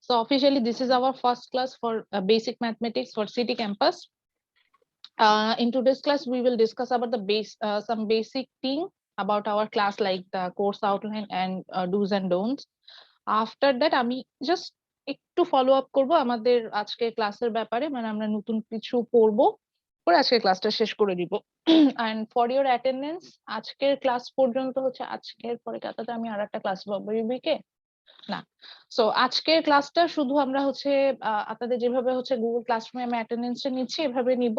So officially, this is our first class for basic mathematics for City Campus. In today's class, we will discuss about the some basic thing about our class, like the course outline and do's and don'ts. After that, আমি just একটু follow up করব আমাদের আজকে ক্লাসের ব্যাপারে, মানে আমরা নতুন কিছু পড়বো, পরে আজকে ক্লাসটা শেষ করে দিব। And for your attendance, আজকের ক্লাস পর্যন্ত হচ্ছে, আজকের পরে কাতাতে আমি আরেকটা ক্লাস পাবো এই উইকে না। সো আজকের ক্লাসটা শুধু আমরা হচ্ছে আপনাদের যেভাবে হচ্ছে গুগল ক্লাসরুমে আমি অ্যাটেন্ডেন্সটা নিচ্ছি এভাবে নিব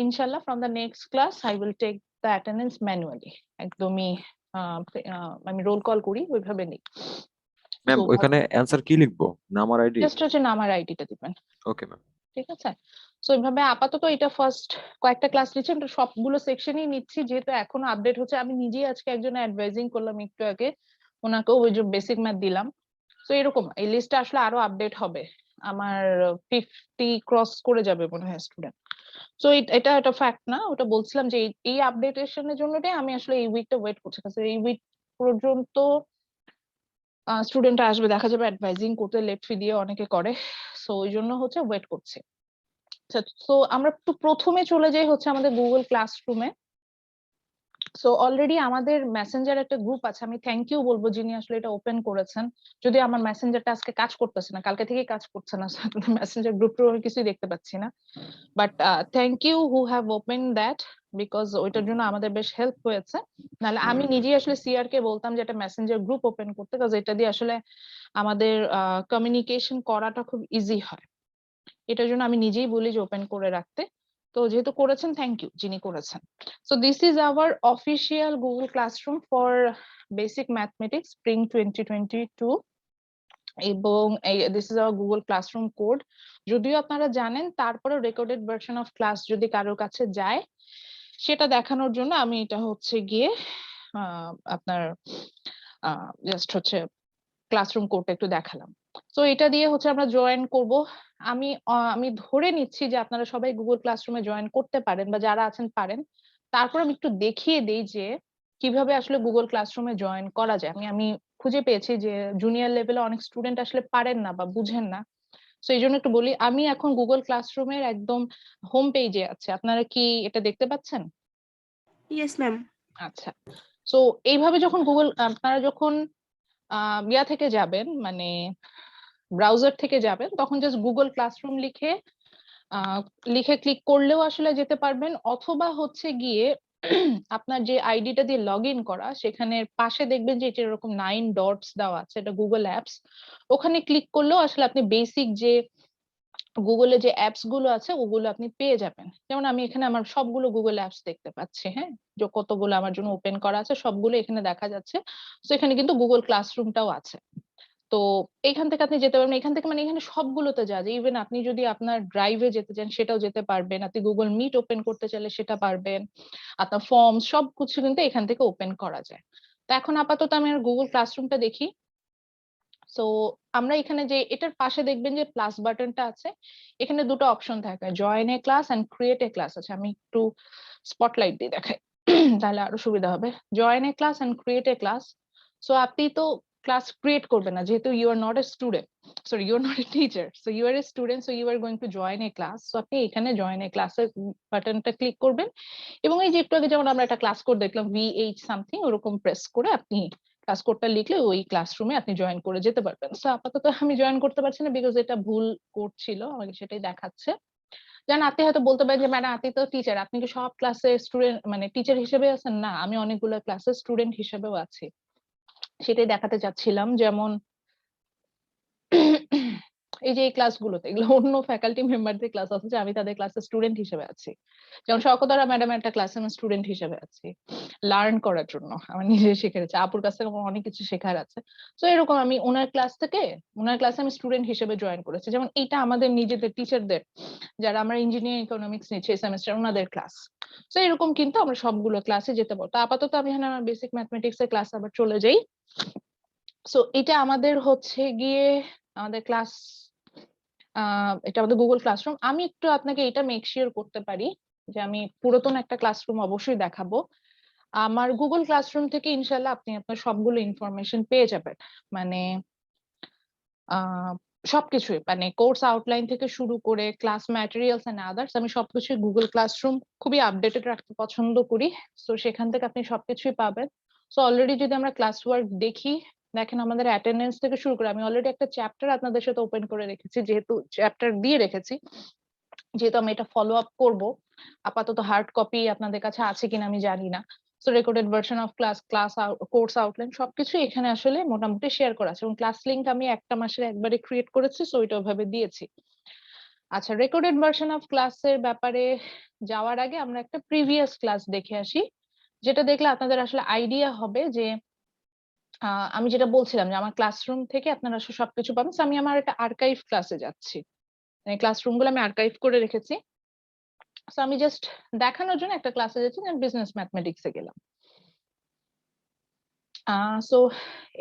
ইনশাআল্লাহ। From the next class I will take the attendance manually, একদমই আমি রোল কল করি ওইভাবে নিই। ম্যাম ওখানে অ্যানসার কি লিখবো, নাম আর আইডি? জাস্ট হচ্ছে নাম আর আইডিটা দিবেন। ওকে ম্যাম, ঠিক আছে। সো এইভাবে আপাতত এটা ফার্স্ট কয়েকটা ক্লাস নিচ্ছি, এটা সবগুলো সেকশনই নিচ্ছি যেহেতু এখনো আপডেট হচ্ছে। আমি নিজেই আজকে একজন অ্যাডভাইজিং করলাম একটু আগে, ওনাকেও ওই যে বেসিক ম্যাথ দিলাম। তো এরকম এই লিস্টটা আসলে আরো আপডেট হবে, আমার 50 ক্রস করে যাবে মনে হয় স্টুডেন্ট। সো এটা একটা ফ্যাক্ট না, ওটা বলছিলাম যে এই আপডেটেশনের জন্যটাই আমি আসলে এই উইকটা ওয়েট করছি, কারণ এই উইক পর্যন্ত স্টুডেন্ট আসবে, দেখা যাবে অ্যাডভাইজিং করতে লেট ফি দিয়ে অনেকে করে, সো ওই জন্য হচ্ছে ওয়েট করছি। তো আমরা একটু প্রথমে চলে যাই হচ্ছে আমাদের গুগল ক্লাসরুমে। সো অলরেডি আমাদের মেসেঞ্জার একটা গ্রুপ আছে, আমি থ্যাংক ইউ বলবো যিনি আসলে এটা ওপেন করেছেন। যদি আমার মেসেঞ্জারটা আজকে কাজ করতেছে না, কালকে থেকে কাজ করছে না, মেসেঞ্জার গ্রুপটা আমি কিছুই দেখতে পাচ্ছি না, but thank you who have open that, because ওইটার জন্য আমাদের বেশ হেল্প হয়েছে। নাহলে আমি নিজেই আসলে সিআর কে বলতাম যে একটা মেসেঞ্জার গ্রুপ ওপেন করতে, কারণ এটা দিয়ে আসলে আমাদের কমিউনিকেশন করাটা খুব ইজি হয়। এটার জন্য আমি নিজেই বলি যে ওপেন করে রাখতে। তো যেহেতু করেছেন, থ্যাংক ইউ যিনি করেছেন। So this is our official Google classroom for basic mathematics spring 2022, এবং this is our Google classroom code. যদিও আপনারা জানেন, তারপরে রেকর্ডেড ভার্সন অফ ক্লাস যদি কারোর কাছে যায় সেটা দেখানোর জন্য আমি এটা হচ্ছে গিয়ে আপনার জাস্ট হচ্ছে ক্লাসরুম কোডটা একটু দেখালাম। তো এটা দিয়ে হচ্ছে আমরা জয়েন করব। আমি ধরে নিচ্ছি যে আপনারা সবাই গুগল ক্লাসরুমে জয়েন করতে পারেন, বা যারা আছেন পারেন। তারপর আমি একটু দেখিয়ে দেই যে কিভাবে আসলে গুগল ক্লাসরুমে জয়েন করা যায়। আমি খুঁজে পেয়েছি যে জুনিয়র লেভেলে অনেক স্টুডেন্ট আসলে পারেন না বা বুঝেন না, তো এই জন্য একটু বলি। আমি এখন গুগল ক্লাসরুমের একদম হোম পেজে আছে, আপনারা কি এটা দেখতে পাচ্ছেন? Yes ma'am. আচ্ছা, সো এইভাবে যখন আপনারা যখন ইয়া থেকে যাবেন, মানে ব্রাউজার থেকে যাবেন, তখন জাস্ট গুগল ক্লাসরুম লিখে ক্লিক করলেও আসলে যেতে পারবেন, অথবা হচ্ছে গিয়ে আপনার যে আইডিটা দিয়ে লগ ইন করা, সেখানে পাশে দেখবেন যে এটা এরকম 9 ডটস দেওয়া আছে, এটা গুগল অ্যাপস। ওখানে ক্লিক করলেও আসলে আপনি বেসিক যে গুগলে যে অ্যাপস গুলো আছে ওগুলো আপনি পেয়ে যাবেন। যেমন আমি এখানে আমার সবগুলো গুগল অ্যাপস দেখতে পাচ্ছি, হ্যাঁ, যে কতগুলো আমার জন্য ওপেন করা আছে সবগুলো এখানে দেখা যাচ্ছে। তো এখানে কিন্তু গুগল ক্লাসরুমটাও আছে। তো এখান থেকে আপনি যেতে পারবেন, এখান থেকে মানে এখানে সবগুলোতে যা যায়, ইভেন আপনি যদি আপনার ড্রাইভে যেতে চান সেটাও যেতে পারবেন, আপনি গুগল মিট ওপেন করতে চাইলে সেটা পারবেন, আপনার ফর্ম সবকিছু কিন্তু এখান থেকে ওপেন করা যায়। তো এখন আপাতত আমি আর গুগল ক্লাসরুমটা দেখি। সো আমরা এখানে যে এটার পাশে দেখবেন যে প্লাস বাটনটা আছে, এখানে দুটো অপশন থাকে, join a class and create a class আছে। আমি একটু স্পটলাইট দিয়ে দেখাই তাহলে আরো সুবিধা হবে। Join a class and create a class. So আপনি তো ক্লাস ক্রিয়েট করবেন না, যেহেতু you are not a student, sorry you are not a teacher, so you are a student, so you are going to join a class. So আপনি এখানে join এ ক্লাসের বাটনটা click করবেন, এবং এই যে একটু আগে যেমন আমরা একটা ক্লাস কোড দেখলাম VH সামথিং, ওরকম প্রেস করে আপনি ক্লাস কোডটা লিখলে ওই ক্লাসরুমে আপনি জয়েন করে যেতে পারবেন। সো আপাতত আমি জয়েন করতে পারছি না, বিকজ এটা ভুল কোড ছিল, আমাকে সেটাই দেখাচ্ছে। জান আপনি হয়তো বলতে পারেন যে ম্যাডাম আপনি তো টিচার, আপনি কি সব ক্লাসে স্টুডেন্ট মানে টিচার হিসেবে আছেন? না, আমি অনেকগুলো ক্লাসে স্টুডেন্ট হিসেবেও আছি, সেটাই দেখাতে চাচ্ছিলাম। যেমন এই যে এই ক্লাসগুলোতে এগুলো অন্য ফ্যাকাল্টি মেম্বারদের ক্লাস, অথচ আমি তাদের ক্লাসে স্টুডেন্ট হিসেবে আছি। যেমন শওকতরা ম্যাডাম একটা ক্লাসে আমি স্টুডেন্ট হিসেবে আছি, লার্ন করার জন্য, আমার নিজে শিখেছি, আপুর কাছ থেকে আমার অনেক কিছু শেখার আছে। তো এরকম আমি ওনার ক্লাসে আমি স্টুডেন্ট হিসেবে জয়েন করেছি। যেমন এটা আমাদের নিজেদের টিচারদের, যারা আমরা ইঞ্জিনিয়ারিং ইকোনমিক্স নিচ্ছি এই সেমিস্টার, ওনাদের ক্লাস। তো এরকম কিন্তু আমরা সবগুলো ক্লাসে যেতে পারবো। তো আপাতত আমি এখানে আমার বেসিক ম্যাথমেটিক্স এর ক্লাস আবার চলে যাই। সো এটা আমাদের হচ্ছে গিয়ে আমাদের ক্লাস, এটা আমাদের গুগল ক্লাসরুম। আমি একটু আপনাকে এটা মেক শিওর করতে পারি যে আমি পুরাতন একটা ক্লাসরুম অবশ্যই দেখাবো। আমার গুগল ক্লাসরুম থেকে ইনশাল্লাহ আপনি আপনার সবগুলো ইনফরমেশন পেয়ে যাবেন, মানে সবকিছুই মানে কোর্স আউটলাইন থেকে শুরু করে ক্লাস ম্যাটেরিয়ালস এন্ড আদার্স আমি সবকিছুই গুগল ক্লাসরুম খুবই আপডেটেড রাখতে পছন্দ করি। তো সেখান থেকে আপনি সবকিছুই পাবেন। সো অলরেডি যদি আমরা ক্লাস ওয়ার্ক দেখি, দেখেন আমাদের অ্যাটেন্ডেন্স থেকে শুরু করে আমি অলরেডি একটা চ্যাপ্টার আপনাদের সাথে ওপেন করে রেখেছি, যেহেতু চ্যাপ্টার দিয়ে রেখেছি, যেহেতু আমি এটা ফলো আপ করবো। আপাতত হার্ড কপি আপনাদের কাছে আছে কিনা আমি জানি না। So recorded version of class course outline সবকিছু এখানে আসলে মোটামুটি শেয়ার করা আছে, এবং ক্লাস লিংক আমি একটা মাসের একবারে ক্রিয়েট করেছি, সো এটা ওইভাবে দিয়েছি। আচ্ছা, রেকর্ডেড ভার্সন অফ ক্লাসের ব্যাপারে যাওয়ার আগে আমরা একটা প্রিভিয়াস ক্লাস দেখে আসি, যেটা দেখলে আপনাদের আসলে আইডিয়া হবে যে আমি যেটা বলছিলাম যে আমার ক্লাসরুম থেকে আপনারা আসলে সবকিছু পাবেন। আমি আমার একটা আর্কাইভ ক্লাসে যাচ্ছি, ক্লাসরুম গুলো আমি আর্কাইভ করে রেখেছি। সো আমি জাস্ট দেখানোর জন্য একটা ক্লাসে যাচ্ছি, আমি বিজনেস ম্যাথমেটিক্সে গেলাম। সো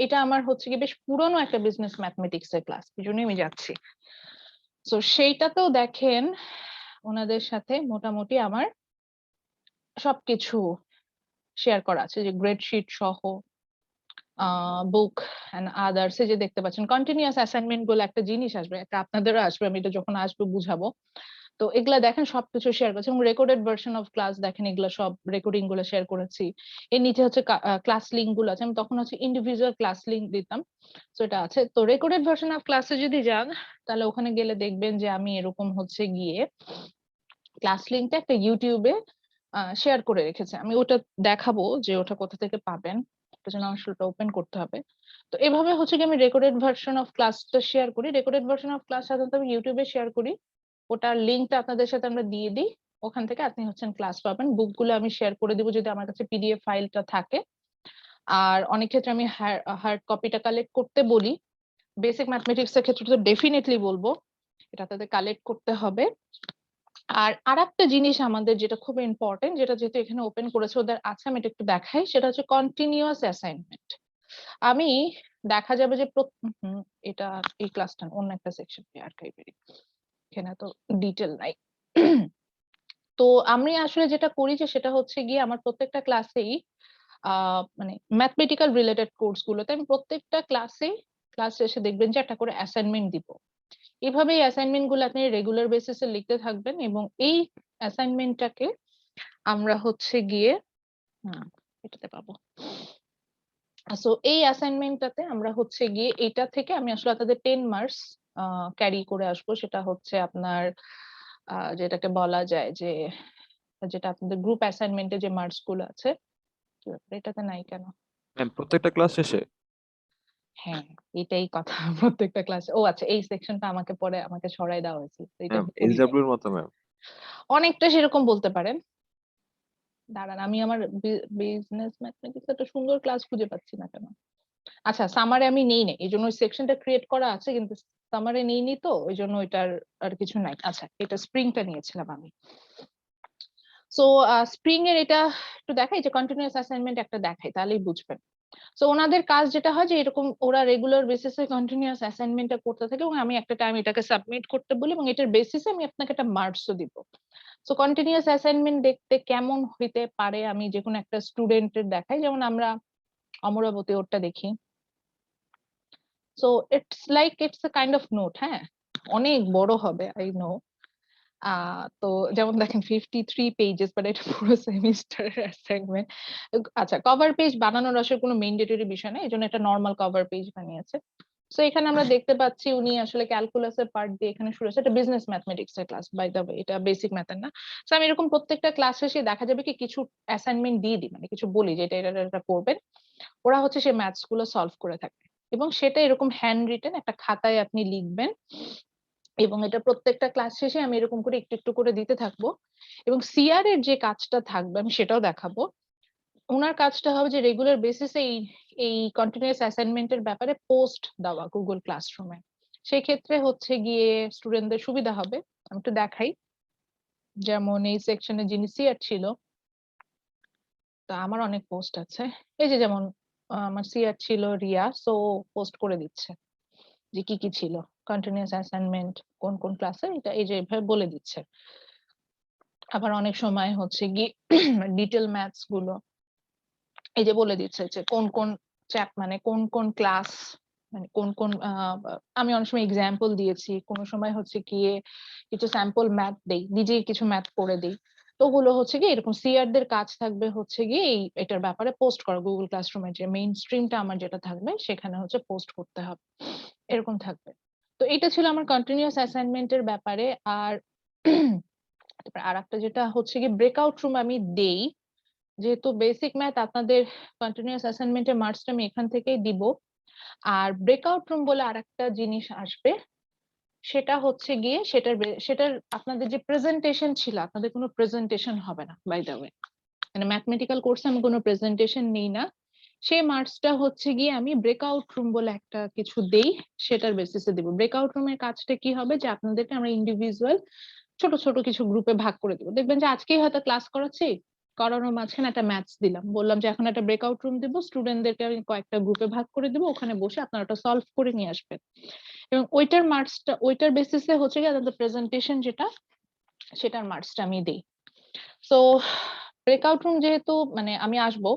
এটা আমার হচ্ছে কি বেশ পুরনো একটা বিজনেস ম্যাথমেটিক্স এর ক্লাস, এই জন্যই আমি যাচ্ছি। সো সেইটাতেও দেখেন ওনাদের সাথে মোটামুটি আমার সবকিছু শেয়ার করা আছে, যে গ্রেডশিট সহ বুক এন্ড আদার্স। যে দেখতে পাচ্ছেন কন্টিনিউয়াস অ্যাসাইনমেন্ট গুলো একটা জিনিস আসবে, একটা আপনাদেরও আসবে, আমি এটা যখন আসবে বুঝাবো। তো এগুলা দেখেন সবকিছু শেয়ার করেছি, এবং রেকর্ডেড ভার্সন অফ ক্লাস দেখেন এগুলো সব রেকর্ডিং গুলো শেয়ার করেছি। এর নিচে হচ্ছে ক্লাস লিঙ্ক গুলো আছে, আমি তখন হচ্ছে ইন্ডিভিজুয়াল ক্লাস লিঙ্ক দিতাম। তো এটা আছে। তো রেকর্ডেড ভার্সন অফ ক্লাসে যদি যান, তাহলে ওখানে গেলে দেখবেন যে আমি এরকম হচ্ছে গিয়ে ক্লাস লিঙ্কটা একটা ইউটিউবে শেয়ার করে রেখেছি। আমি ওটা দেখাবো যে ওটা কোথা থেকে পাবেন, ওটার জন্য আসলে ওটা ওপেন করতে হবে। তো এভাবে হচ্ছে কি আমি রেকর্ডেড ভার্সন অফ ক্লাসটা শেয়ার করি। রেকর্ডেড ভার্সন অফ ক্লাস সাধারণত আমি ইউটিউবে শেয়ার করি, ওটার লিঙ্কটা আপনাদের সাথে আমরা দিয়ে দিই, ওখান থেকে আপনি হচ্ছেন ক্লাস পাবেন। বুকগুলো আমি শেয়ার করে দিব যদি আমার কাছে পিডিএফ ফাইলটা থাকে। আর অনেক ক্ষেত্রে আমি হার্ড কপিটা কালেক্ট করতে বলি। বেসিক ম্যাথমেটিক্স এর ক্ষেত্রে তো ডেফিনেটলি বলবো এটা তাদের কালেক্ট করতে হবে। আর আরেকটা জিনিস আমাদের যেটা খুব ইম্পর্টেন্ট, যেটা যেহেতু এখানে ওপেন করেছে ওদের আছে, আমি এটা একটু দেখাই, সেটা হচ্ছে কন্টিনিউয়াস অ্যাসাইনমেন্ট। আমি দেখা যাবে যে এটা এই ক্লাসটা অন্য একটা সেকশন আর্কাইভেরই, এখানে তো ডিটেল নাই। তো আমি আসলে যেটা করি যে সেটা হচ্ছে গিয়ে আমার প্রত্যেকটা ক্লাসেই মানে ম্যাথমেটিক্যাল রিলেটেড কোর্স গুলোতে আমি প্রত্যেকটা ক্লাস শেষে দেখবেন যে একটা করে অ্যাসাইনমেন্ট দিব। এভাবে এই অ্যাসাইনমেন্ট গুলো আপনি রেগুলার বেসিসে লিখতে থাকবেন, এবং এই অ্যাসাইনমেন্টটাকে আমরা হচ্ছে গিয়ে এটাতে পাবো। সো এই অ্যাসাইনমেন্টটাতে আমরা হচ্ছে গিয়ে এটা থেকে আমি আসলে তাদের 10 মার্কস ক্যারি করে আসবো। সেটা হচ্ছে আপনার যেটাকে বলা যায় যে যেটা আপনাদের গ্রুপ অ্যাসাইনমেন্টে যে মার্কস গুলো আছে, এটাতে নাই কেন? ম্যাম প্রত্যেকটা ক্লাস শেষে? হ্যাঁ, এটাই কথা। প্রত্যেকটা ক্লাসে। ও আচ্ছা, এই সেকশনটা আমাকে পরে আমাকে সরাই দেওয়া হয়েছিল, তো এটা ম্যাম ভুল নাই। এলডব্লিউর মতো ম্যাম? অনেকটা সেরকম বলতে পারেন। দাঁড়ান, আমি আমার বিজনেস ম্যাথমেটিক্স একটা সুন্দর ক্লাস খুঁজে পাচ্ছি না কেন। আচ্ছা, সামারে আমি নেই নাই, এই জন্য ওই সেকশনটা ক্রিয়েট করা আছে, কিন্তু সামারে নেইনি, তো ওই জন্য ওইটার আর কিছু নাই। আচ্ছা, এটা স্প্রিংটা নিয়েছিলাম আমি। সো স্প্রিং এর এটা একটু দেখাই, যে কন্টিনিউয়াস অ্যাসাইনমেন্ট একটা দেখাই, তাহলেই বুঝবেন। সো ওনাদের কাজ যেটা হয় যে এরকম ওরা রেগুলার বেসিসে কন্টিনিউয়াস অ্যাসাইনমেন্টটা করতে থাকে, এবং আমি একটা টাইম এটাকে সাবমিট করতে বলি, এবং এটার বেসিসে আমি আপনাকে একটা মার্কসও দিব। সো কন্টিনিউয়াস অ্যাসাইনমেন্ট দেখতে কেমন হইতে পারে আমি যে কোনো একটা স্টুডেন্টের দেখাই, যেমন আমরা অমরাবতী ওরটা দেখি। So it's a kind of note. হ্যাঁ, অনেক বড় হবে, আই নো। তো যেমন দেখেন 53 পেজেস, বাট এটা পুরো সেমিস্টারের অ্যাসাইনমেন্ট। আচ্ছা, কভার পেজ বানানোর আসলে কোনো ম্যান্ডেটরি বিষয় না, এই জন্য একটা নর্মাল কভার পেজ বানিয়েছে। সো এখানে আমরা দেখতে পাচ্ছি উনি আসলে ক্যালকুলাসের পার্ট দিয়ে এখানে শুরু হয়েছে। এটা বিজনেস ম্যাথমেটিক্স এর ক্লাস, বাই দ্য ওয়ে, এটা বেসিক ম্যাথের না। সো আমি এরকম প্রত্যেকটা ক্লাস শেষে দেখা যাবে কি কিছু অ্যাসাইনমেন্ট দিয়ে দিই, মানে কিছু বলি যে এটা করবেন। ওরা হচ্ছে সেই ম্যাথস গুলো সলভ করে থাকে, এবং সেটা এরকম হ্যান্ড রিটেন একটা খাতায় আপনি লিখবেন, এবং এটা প্রত্যেকটা ক্লাস শেষে আমি এরকম করে একটু একটু করে দিতে থাকবো। এবং সিআর এর যে কাজটা থাকবে আমি সেটাও দেখাবো। ওনার কাজটা হবে যে রেগুলার বেসিসে এই কন্টিনিউয়াস অ্যাসাইনমেন্টের ব্যাপারে পোস্ট দেওয়া গুগল ক্লাসরুমে। সেই ক্ষেত্রে হচ্ছে গিয়ে স্টুডেন্টদের সুবিধা হবে। আমি একটু দেখাই, যেমন এই সেকশনে যিনি সিআর ছিল, তা আমার অনেক পোস্ট আছে। এই যে যেমন আমার সিআর ছিল রিয়া, সো পোস্ট করে দিচ্ছে যে কি কি ছিল কন্টিনিউয়াস অ্যাসাইনমেন্ট, কোন কোন ক্লাসে, এটা এই যে এভাবে বলে দিচ্ছে। আবার অনেক সময় হচ্ছে কি ডিটেল ম্যাথস গুলো এই যে বলে দিচ্ছে যে কোন কোন চ্যাপ মানে কোন কোন ক্লাস মানে কোন কোন আমি অনেক সময় এক্সাম্পল দিয়েছি, কোনো সময় হচ্ছে গিয়ে কিছু স্যাম্পল ম্যাথ দেই, নিজেই কিছু ম্যাথ করে দিই। তো ওগুলো হচ্ছে গিয়ে এরকম সিআর দের কাজ থাকবে হচ্ছে গিয়ে এটার ব্যাপারে পোস্ট করা, গুগল ক্লাসরুমের যে মেইন স্ট্রিমটা আমার যেটা থাকবে সেখানে হচ্ছে পোস্ট করতে হবে, এরকম থাকবে। তো এটা ছিল আমার কন্টিনিউয়াস অ্যাসাইনমেন্টের ব্যাপারে। আর তারপর আরেকটা যেটা হচ্ছে কি ব্রেকআউট রুম আমি দেই, যেহেতু বেসিক ম্যাথ আপনাদের কন্টিনিউয়াস অ্যাসাইনমেন্টের মার্কসটা আমি এখান থেকেই দিব। আর ব্রেকআউট রুম বলে আরেকটা জিনিস আসবে, সেটা হচ্ছে গিয়ে সেটার আপনাদের যে প্রেজেন্টেশন ছিল, আপনাদের কোনো প্রেজেন্টেশন হবে না বাই দ্য ওয়ে। মানে ম্যাথমেটিক্যাল কোর্সে আমি কোনো প্রেজেন্টেশন নিই না, সেই মার্কসটা হচ্ছে গিয়ে আমি ব্রেকআউট রুম বলে একটা কিছু দেই, সেটার বেসিসে দিব। ব্রেকআউট রুমের কাজটা কি হবে, যে আপনাদেরকে আমরা ইন্ডিভিজুয়াল ছোট ছোট কিছু গ্রুপে ভাগ করে দিব। দেখবেন যে আজকেই হয়তো ক্লাস করাচ্ছি, করানোর মাঝখানে একটা ম্যাথস দিলাম, বললাম যে এখন একটা ব্রেকআউট রুম দিব, স্টুডেন্টদেরকে আমি কয়েকটা গ্রুপে ভাগ করে দিব, ওখানে বসে আপনারা ওটা সলভ করে নিয়ে আসবেন। এবং ওইটার মার্কসটা ওইটার বেসিসে হচ্ছে গিয়ে আপনাদের প্রেজেন্টেশন যেটা, সেটার মার্কসটা আমি দিই। সো ব্রেকআউট রুম যেহেতু মানে আমি আসবো,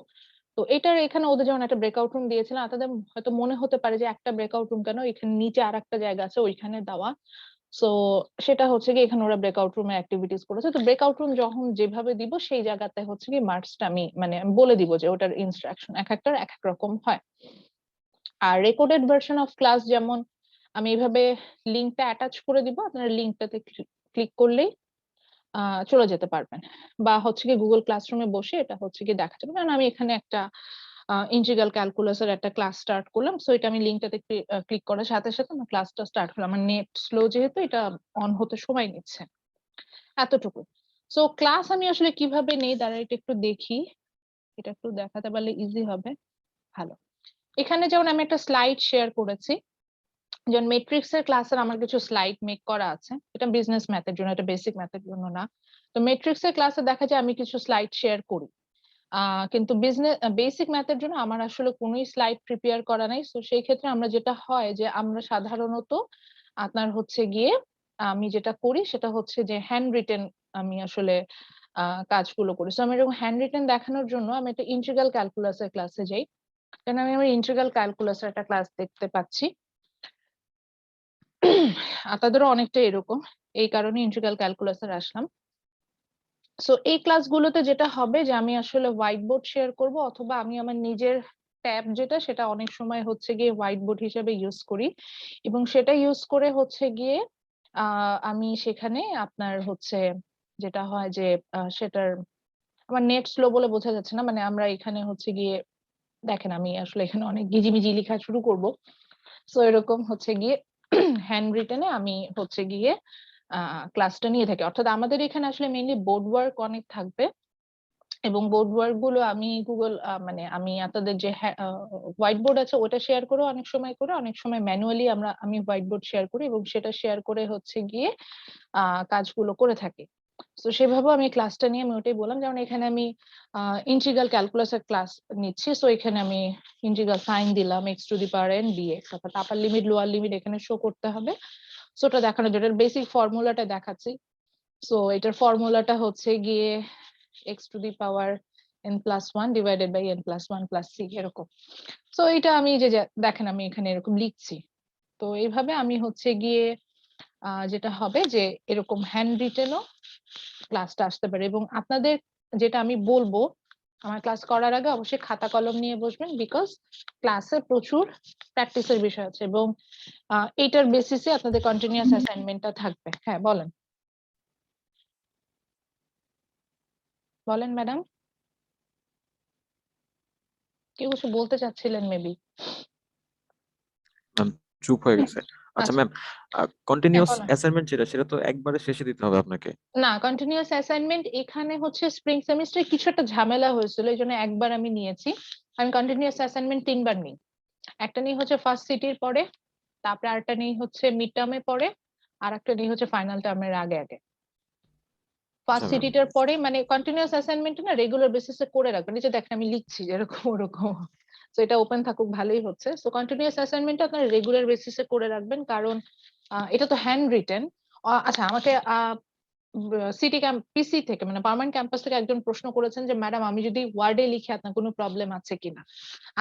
তো এটার এখানে ওদের যেমন একটা ব্রেকআউট রুম দিয়েছিলাম, আপনাদের হয়তো মনে হতে পারে যে একটা ব্রেকআউট রুম কেন, এখানে নিচে আর একটা জায়গা আছে ওইখানে দেওয়া। সো সেটা হচ্ছে কি এখানে ওরা ব্রেকআউট রুমে অ্যাক্টিভিটিস করেছে। তো ব্রেকআউট রুম যখন যেভাবে দিব সেই জায়গাতে হচ্ছে কি মার্কসটা আমি মানে আমি বলে দিব যে ওটার ইনস্ট্রাকশন এক একটার এক এক রকম হয়। আর রেকর্ডেড ভার্সন অফ ক্লাস যেমন আমি এইভাবে লিঙ্কটা অ্যাটাচ করে দিব, আপনারা লিঙ্কটাতে ক্লিক করলেই চলে যেতে পারবেন, বা হচ্ছে কি গুগল ক্লাসরুমে বসে এটা হচ্ছে কি দেখা যাবে। কারণ আমি এখানে একটা ইন্টিগ্রাল ক্যালকুলাসের একটা ক্লাস স্টার্ট করলাম, সো এটা আমি লিঙ্কটাতে ক্লিক করার সাথে সাথে আমার ক্লাসটা স্টার্ট হলো। আমার নেট স্লো যেহেতু এটা অন হতে সময় নিচ্ছে, এতটুকু। সো ক্লাস আমি আসলে কিভাবে নেই দাঁড়া এটা একটু দেখি, এটা একটু দেখাতে পারলে ইজি হবে। ভালো, এখানে যেমন আমি একটা স্লাইড শেয়ার করেছি, যেমন মেট্রিক্স এর ক্লাসের আমার কিছু স্লাইড মেক করা আছে, এটা বিজনেস ম্যাথের জন্য, এটা বেসিক ম্যাথের জন্য না। তো মেট্রিক্স এর ক্লাসে দেখা যায় আমি কিছু স্লাইড শেয়ার করি, কিন্তু বিজনেস বেসিক ম্যাথের জন্য আমার আসলে কোনোই স্লাইড প্রিপেয়ার করা নাই। তো সেই ক্ষেত্রে আমরা যেটা হয় যে আমরা সাধারণত আপনার হচ্ছে গিয়ে আমি যেটা করি সেটা হচ্ছে যে হ্যান্ড রিটেন আমি আসলে কাজগুলো করি। তো আমি এরকম হ্যান্ড রিটেন দেখানোর জন্য আমি একটা ইন্টিগ্রাল ক্যালকুলাসের ক্লাসে যাই, কারণ আমি আমার ইন্টিগ্রাল ক্যালকুলাসের একটা ক্লাস দেখতে পাচ্ছি। আপনাদেরও অনেকটা এরকম, এই কারণে ইন্টিগ্রাল ক্যালকুলাসের আসলাম। সো এই ক্লাসগুলোতে যেটা হবে যে আমি আসলে হোয়াইট বোর্ড শেয়ার করব, অথবা আমি আমার নিজের ট্যাব যেটা সেটা অনেক সময় হচ্ছে গিয়ে হোয়াইট বোর্ড হিসেবে ইউজ করি, এবং সেটা ইউজ করে হচ্ছে গিয়ে আমি সেখানে আপনার হচ্ছে যেটা হয় যে সেটার আমার নেট স্লো বলে বোঝা যাচ্ছে না, মানে আমরা এখানে হচ্ছে গিয়ে দেখেন আমি আসলে এখানে অনেক গিজিমিজি লেখা শুরু করব। সো এরকম হচ্ছে গিয়ে হ্যান্ড রিটেনে আমি হচ্ছে গিয়ে ক্লাসটা নিয়ে থাকি। অর্থাৎ আমাদের এখানে আসলে মেইনলি বোর্ড ওয়ার্ক অনেক থাকবে, এবং বোর্ড ওয়ার্ক গুলো আমি গুগল মানে আমি আপনাদের যে হোয়াইট বোর্ড আছে ওটা শেয়ার করে অনেক সময় করে, অনেক সময় ম্যানুয়ালি আমি হোয়াইট বোর্ড শেয়ার করি এবং সেটা শেয়ার করে হচ্ছে গিয়ে কাজগুলো করে থাকি। তো সেভাবে আমি ক্লাসটা নিয়ে আমি ওটাই বললাম, যেমন এখানে আমি ইন্টিগ্রাল ক্যালকুলাসের ক্লাস নিচ্ছি। সো এখানে আমি ইন্টিগ্রাল সাইন দিলাম x to the power n dx, অর্থাৎ আপার লিমিট লোয়ার লিমিট এখানে শো করতে হবে। সো ওটা দেখানোর জন্য বেসিক ফর্মুলাটা দেখাচ্ছি। সো এটার ফর্মুলাটা হচ্ছে গিয়ে x to the power n plus one divided by n plus one plus C, এরকম। সো এটা আমি যে দেখেন আমি এখানে এরকম লিখছি। তো এইভাবে আমি হচ্ছে গিয়ে যেটা হবে যে এরকম হ্যান্ড রিটেনও ক্লাসটা আসতে পারে। এবং আপনাদের যেটা আমি বলবো, আমার ক্লাস করার আগে অবশ্যই খাতা কলম নিয়ে বসবেন, বিকজ ক্লাসে প্রচুর প্র্যাকটিসের বিষয় আছে, এবং এইটার বেসিসে আপনাদের কন্টিনিউয়াস অ্যাসাইনমেন্টটা থাকবে। হ্যাঁ বলেন, বলেন ম্যাডাম, কেউ কিছু বলতে চাচ্ছিলেন মেবি। ম্যাম চুপ হয়ে গেছে। আচ্ছা আচ্ছা, ম্যাম, হ্যাঁ কন্টিনিউয়াস বলেন। অ্যাসাইনমেন্ট যেটা সেটা তো একবারে শেষে দিতে হবে আপনাকে। না, কন্টিনিউয়াস অ্যাসাইনমেন্ট এখানে হচ্ছে স্প্রিং সেমিস্টারে কিছু একটা ঝামেলা হয়েছিল, এই জন্য একবার আমি নিয়েছি। আমি কন্টিনিউয়াস অ্যাসাইনমেন্ট 3বার নিই। একটা নিয়ে হচ্ছে ফার্স্ট সিটির পরে, তারপরে আরেকটা নিয়ে হচ্ছে মিড টার্মে পরে, আর একটা নিয়ে হচ্ছে ফাইনাল টার্মের আগে আগে। আচ্ছা ফার্স্ট ম্যাম। সিটিটার পরে মানে কন্টিনিউয়াস অ্যাসাইনমেন্ট না রেগুলার বেসিসে করে রাখবেন, এই যে দেখেন আমি লিখছি যেরকম ওরকম। তো এটা ওপেন থাকুক, ভালোই হচ্ছে। সো কন্টিনিউয়াস অ্যাসাইনমেন্ট আপনারা রেগুলার বেসিসে করে রাখবেন, কারণ এটা তো হ্যান্ড রিটেন। আচ্ছা আমাকে সিটি পিসি থেকে মানে পার্মানেন্ট ক্যাম্পাস থেকে একজন প্রশ্ন করেছেন যে ম্যাডাম আমি যদি ওয়ার্ডে লিখি আপনার কোনো প্রবলেম আছে কিনা।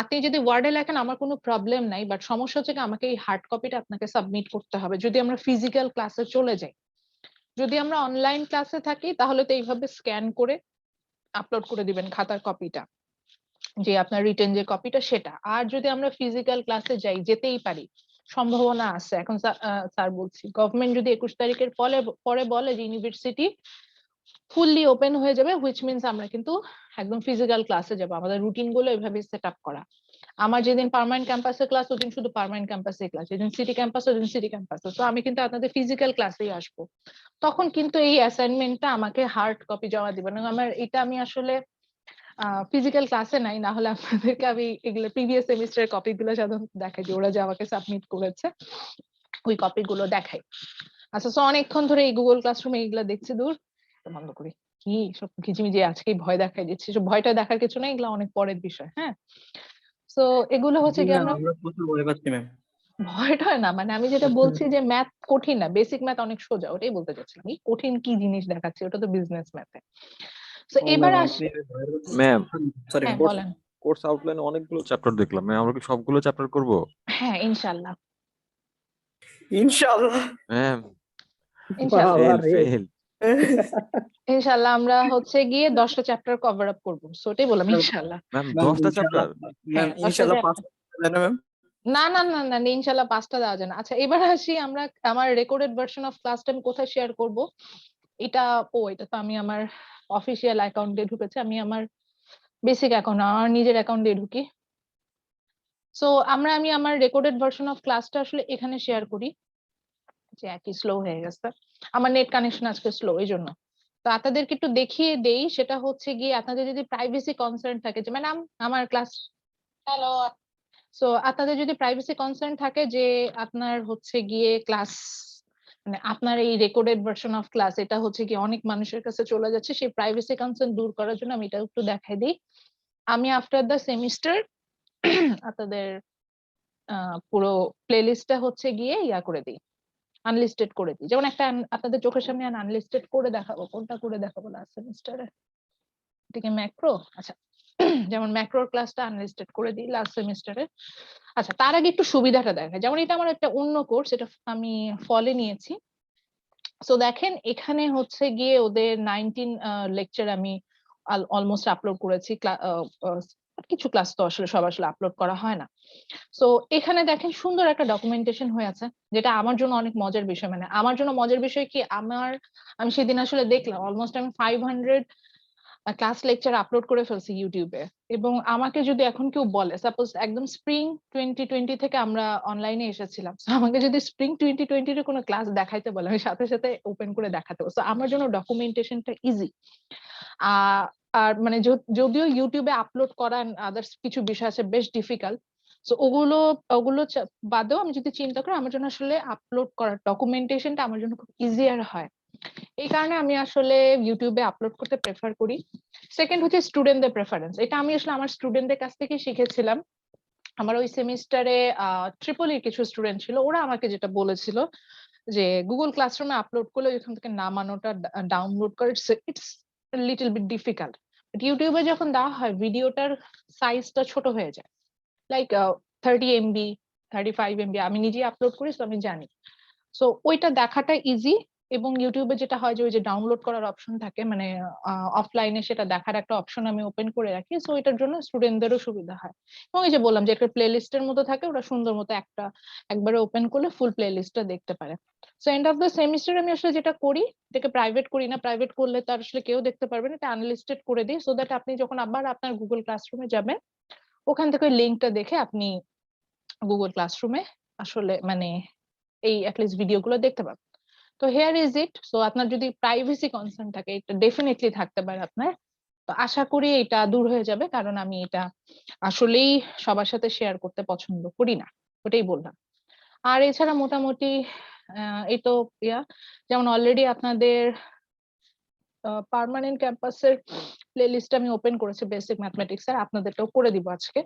আপনি যদি ওয়ার্ডে লেখেন আমার কোনো প্রবলেম নাই, বাট সমস্যা হচ্ছে কি আমাকে এই হার্ড কপিটা আপনাকে সাবমিট করতে হবে যদি আমরা ফিজিক্যাল ক্লাসে চলে যাই। যদি আমরা অনলাইন ক্লাসে থাকি তাহলে তো এইভাবে স্ক্যান করে আপলোড করে দিবেন খাতার কপিটা, যে আপনার রিটেন যে কপিটা সেটা। আর যদি আমরা ফিজিক্যাল ক্লাসে যাই, যেতেই পারি, সম্ভাবনা আছে এখন স্যার বলছি গভর্নমেন্ট যদি 21 তারিখের পরে বলে যে ইউনিভার্সিটি ফুললি ওপেন হয়ে যাবে, হুইচ মিনস আমরা কিন্তু একদম ফিজিক্যাল ক্লাসে যাবো। আমাদের রুটিন গুলো এভাবে সেট আপ করা। আমার যেদিন পার্মানেন্ট ক্যাম্পাসে ক্লাস ওদিন শুধু পার্মানেন্ট ক্যাম্পাসে ক্লাস, যেদিন সিটি ক্যাম্পাস ওদিন সিটি ক্যাম্পাসে। তো আমি কিন্তু আপনাদের ফিজিক্যাল ক্লাসেই আসবো। তখন কিন্তু এই অ্যাসাইনমেন্টটা আমাকে হার্ড কপি জমা দিবেন। আমার এটা আমি আসলে ফিজিক্যাল ক্লাসে নাই, না হলে আপনাদেরকে আমি এগুলো প্রিভিয়াস সেমিস্টারের কপি গুলো সাধারণত দেখাই যে ওরা যে আমাকে সাবমিট করেছে ওই কপি গুলো দেখাই। আচ্ছা, তো অনেকক্ষণ ধরে এই গুগল ক্লাসরুমে এইগুলা দেখছি, দূর বন্ধ করি, কি সব খিচিমিচি আজকেই ভয় দেখাই দিচ্ছি। সব ভয়টা দেখার কিছু না, এগুলো অনেক পরের বিষয়। হ্যাঁ, তো এগুলো হচ্ছে কি আমরা আমরা প্রচুর ভয় পাচ্ছি ম্যাম। ভয়টা না, মানে আমি যেটা বলছি যে ম্যাথ কঠিন না, বেসিক ম্যাথ অনেক সোজা, ওটাই বলতে চাচ্ছিলাম। এই কঠিন কি জিনিস দেখাচ্ছি, ওটা তো বিজনেস ম্যাথে। তো এবার আসি। ম্যাম সরি হ্যাঁ বলেন। কোর্স আউটলাইনে অনেকগুলো চ্যাপ্টার দেখলাম ম্যাম, আমরা কি সবগুলো চ্যাপ্টার করব? হ্যাঁ ইনশাল্লাহ। ইনশাআল্লাহ ম্যাম ইনশাল্লাহ ফেল ইনশাল্লাহ আমরা হচ্ছে গিয়ে 10টা চ্যাপ্টার কভার আপ করবো, সো ওটাই বললাম ইনশাল্লাহ। ম্যাম 10টা চ্যাপ্টার? ম্যাম হ্যাঁ 10টা ইনশাআল্লাহ পাস চ্যাপ্টার। হবে না ম্যাম? না না না না না, ইনশাল্লাহ 5টা দেওয়া যায় না। আচ্ছা এবার আসি আমরা আমার রেকর্ডেড ভার্সন অফ ক্লাসটা আমি কোথায় শেয়ার করব। এটা এটা তো আমি আমার অফিসিয়াল অ্যাকাউন্টে ঢুকেছি, আমি আমার বেসিক অ্যাকাউন্ট আমার নিজের অ্যাকাউন্ট দিয়ে ঢুকি। সো আমি আমার রেকর্ডেড ভার্সন অফ ক্লাসটা আসলে এখানে শেয়ার করি। যে একই স্লো হয়ে গেছে, আমার নেট কানেকশন আজকে স্লো এই জন্য। তো আপনাদেরকে একটু দেখিয়ে দেই, সেটা হচ্ছে গিয়ে আপনাদের যদি প্রাইভেসি কনসার্ন থাকে যে ম্যাডাম আমার ক্লাস, হ্যালো, সো আপনাদের যদি প্রাইভেসি কনসার্ন থাকে যে আপনার হচ্ছে গিয়ে ক্লাস মানে আপনার এই রেকর্ডেড ভার্সন অফ ক্লাস এটা হচ্ছে কি অনেক মানুষের কাছে চলে যাচ্ছে, সেই প্রাইভেসি কনসার্ন দূর করার জন্য আমি এটা একটু দেখাই দিই। আমি আফটার দ্য সেমিস্টার আপনাদের পুরো প্লেলিস্টটা হচ্ছে গিয়ে ইয়া করে দিই, আনলিস্টেড করে দিই। যেমন একটা আপনাদের চোখের সামনে আনলিস্টেড করে দেখাবো, কোনটা করে দেখাবো লাস্ট সেমিস্টারে, এটা কি ম্যাক্রো? আচ্ছা যেমন ম্যাক্রোর ক্লাসটা আনলিস্টেড করে দিই লাস্ট সেমিস্টারে। আচ্ছা তার আগে একটু সুবিধাটা দেখায়, যেমন এটা আমার একটা অন্য কোর্স, এটা আমি ফলে নিয়েছি। সো দেখেন এখানে হচ্ছে গিয়ে ওদের 19 লেকচার আমি অলমোস্ট আপলোড করেছি। কিছু ক্লাস তো আসলে সব আসলে আপলোড করা হয় না। সো এখানে দেখেন সুন্দর একটা ডকুমেন্টেশন হয়ে আছে, যেটা আমার জন্য অনেক মজার বিষয়। মানে আমার জন্য মজার বিষয় কি, আমি সেদিন আসলে দেখলাম অলমোস্ট আমি 500 ক্লাস লেকচার আপলোড করে ফেলছি ইউটিউবে। এবং আমাকে যদি এখন কেউ বলে, সাপোজ একদম স্প্রিং 2020 থেকে আমরা অনলাইনে এসেছিলাম, আমাকে যদি স্প্রিং 2020 কোনো ক্লাস দেখাইতে বলে আমি সাথে সাথে ওপেন করে দেখাতে পারবো। আমার জন্য ডকুমেন্টেশনটা ইজি। আর মানে যদিও ইউটিউবে আপলোড করা আদার্স কিছু বিষয় আছে বেশ ডিফিকাল্ট, তো ওগুলো ওগুলো বাদেও আমি যদি চিন্তা করি, আমার জন্য আসলে আপলোড করার ডকুমেন্টেশনটা আমার জন্য খুব ইজিয়ার হয়। এই কারণে আমি আসলে ইউটিউবে আপলোড করতে প্রেফার করি। সেকেন্ড হচ্ছে স্টুডেন্টদের প্রেফারেন্স, এটা আমি আসলে আমার স্টুডেন্টদের কাছ থেকে শিখেছিলাম। আমার ওই সেমিস্টারে ট্রিপলির কিছু স্টুডেন্ট ছিল, ওরা আমাকে যেটা বলেছিল যে গুগল ক্লাসরুমে আপলোড করলে ওইখান থেকে নামানোটা ডাউনলোড করে it's little bit difficult. But ইউটিউবে যখন দেওয়া হয় ভিডিওটার সাইজটা ছোট হয়ে যায়, লাইক 30 MB 35 MB। আমি নিজে আপলোড করি তো আমি জানি। সো ওইটা দেখাটা ইজি। এবং ইউটিউবে যেটা হয় যে ওই যে ডাউনলোড করার অপশন থাকে, মানে অফলাইনে সেটা দেখার একটা অপশন আমি ওপেন করে রাখি, সো এটার জন্য স্টুডেন্টদেরও সুবিধা হয়। এবং এই যে বললাম যে একটা প্লে লিস্টের মতো থাকে, ওরা সুন্দর মতো একবারে ওপেন করলে ফুল প্লে লিস্টটা দেখতে পারে। So end of the semester আমি আসলে যেটা করি, এটাকে প্রাইভেট করি না, প্রাইভেট করলে তার আসলে কেউ দেখতে পারবে না, এটা আনলিস্টেড করে দিই, সো দ্যাট আপনি যখন আবার আপনার গুগল ক্লাসরুমে যাবেন ওখান থেকে ওই লিঙ্কটা দেখে আপনি গুগল ক্লাসরুমে আসলে মানে এই অ্যাটলিস্ট ভিডিওগুলো দেখতে পাবেন। তো হেয়ার ইজ ইট। সো আপনার যদি প্রাইভেসি কনসার্ন থাকে, এটা ডেফিনেটলি থাকতে পারে আপনার। তো আশা করি এটা দূর হয়ে যাবে, কারণ আমি এটা আসলেই সবার সাথে শেয়ার করতে পছন্দ করি না, ওটাই বললাম। আর এছাড়া মোটামুটি এই তো যেমন অলরেডি আপনাদের পার্মানেন্ট ক্যাম্পাসের প্লে লিস্ট আমি ওপেন করেছি বেসিক ম্যাথমেটিক্স এর, আপনাদেরটাও করে দিব আজকে।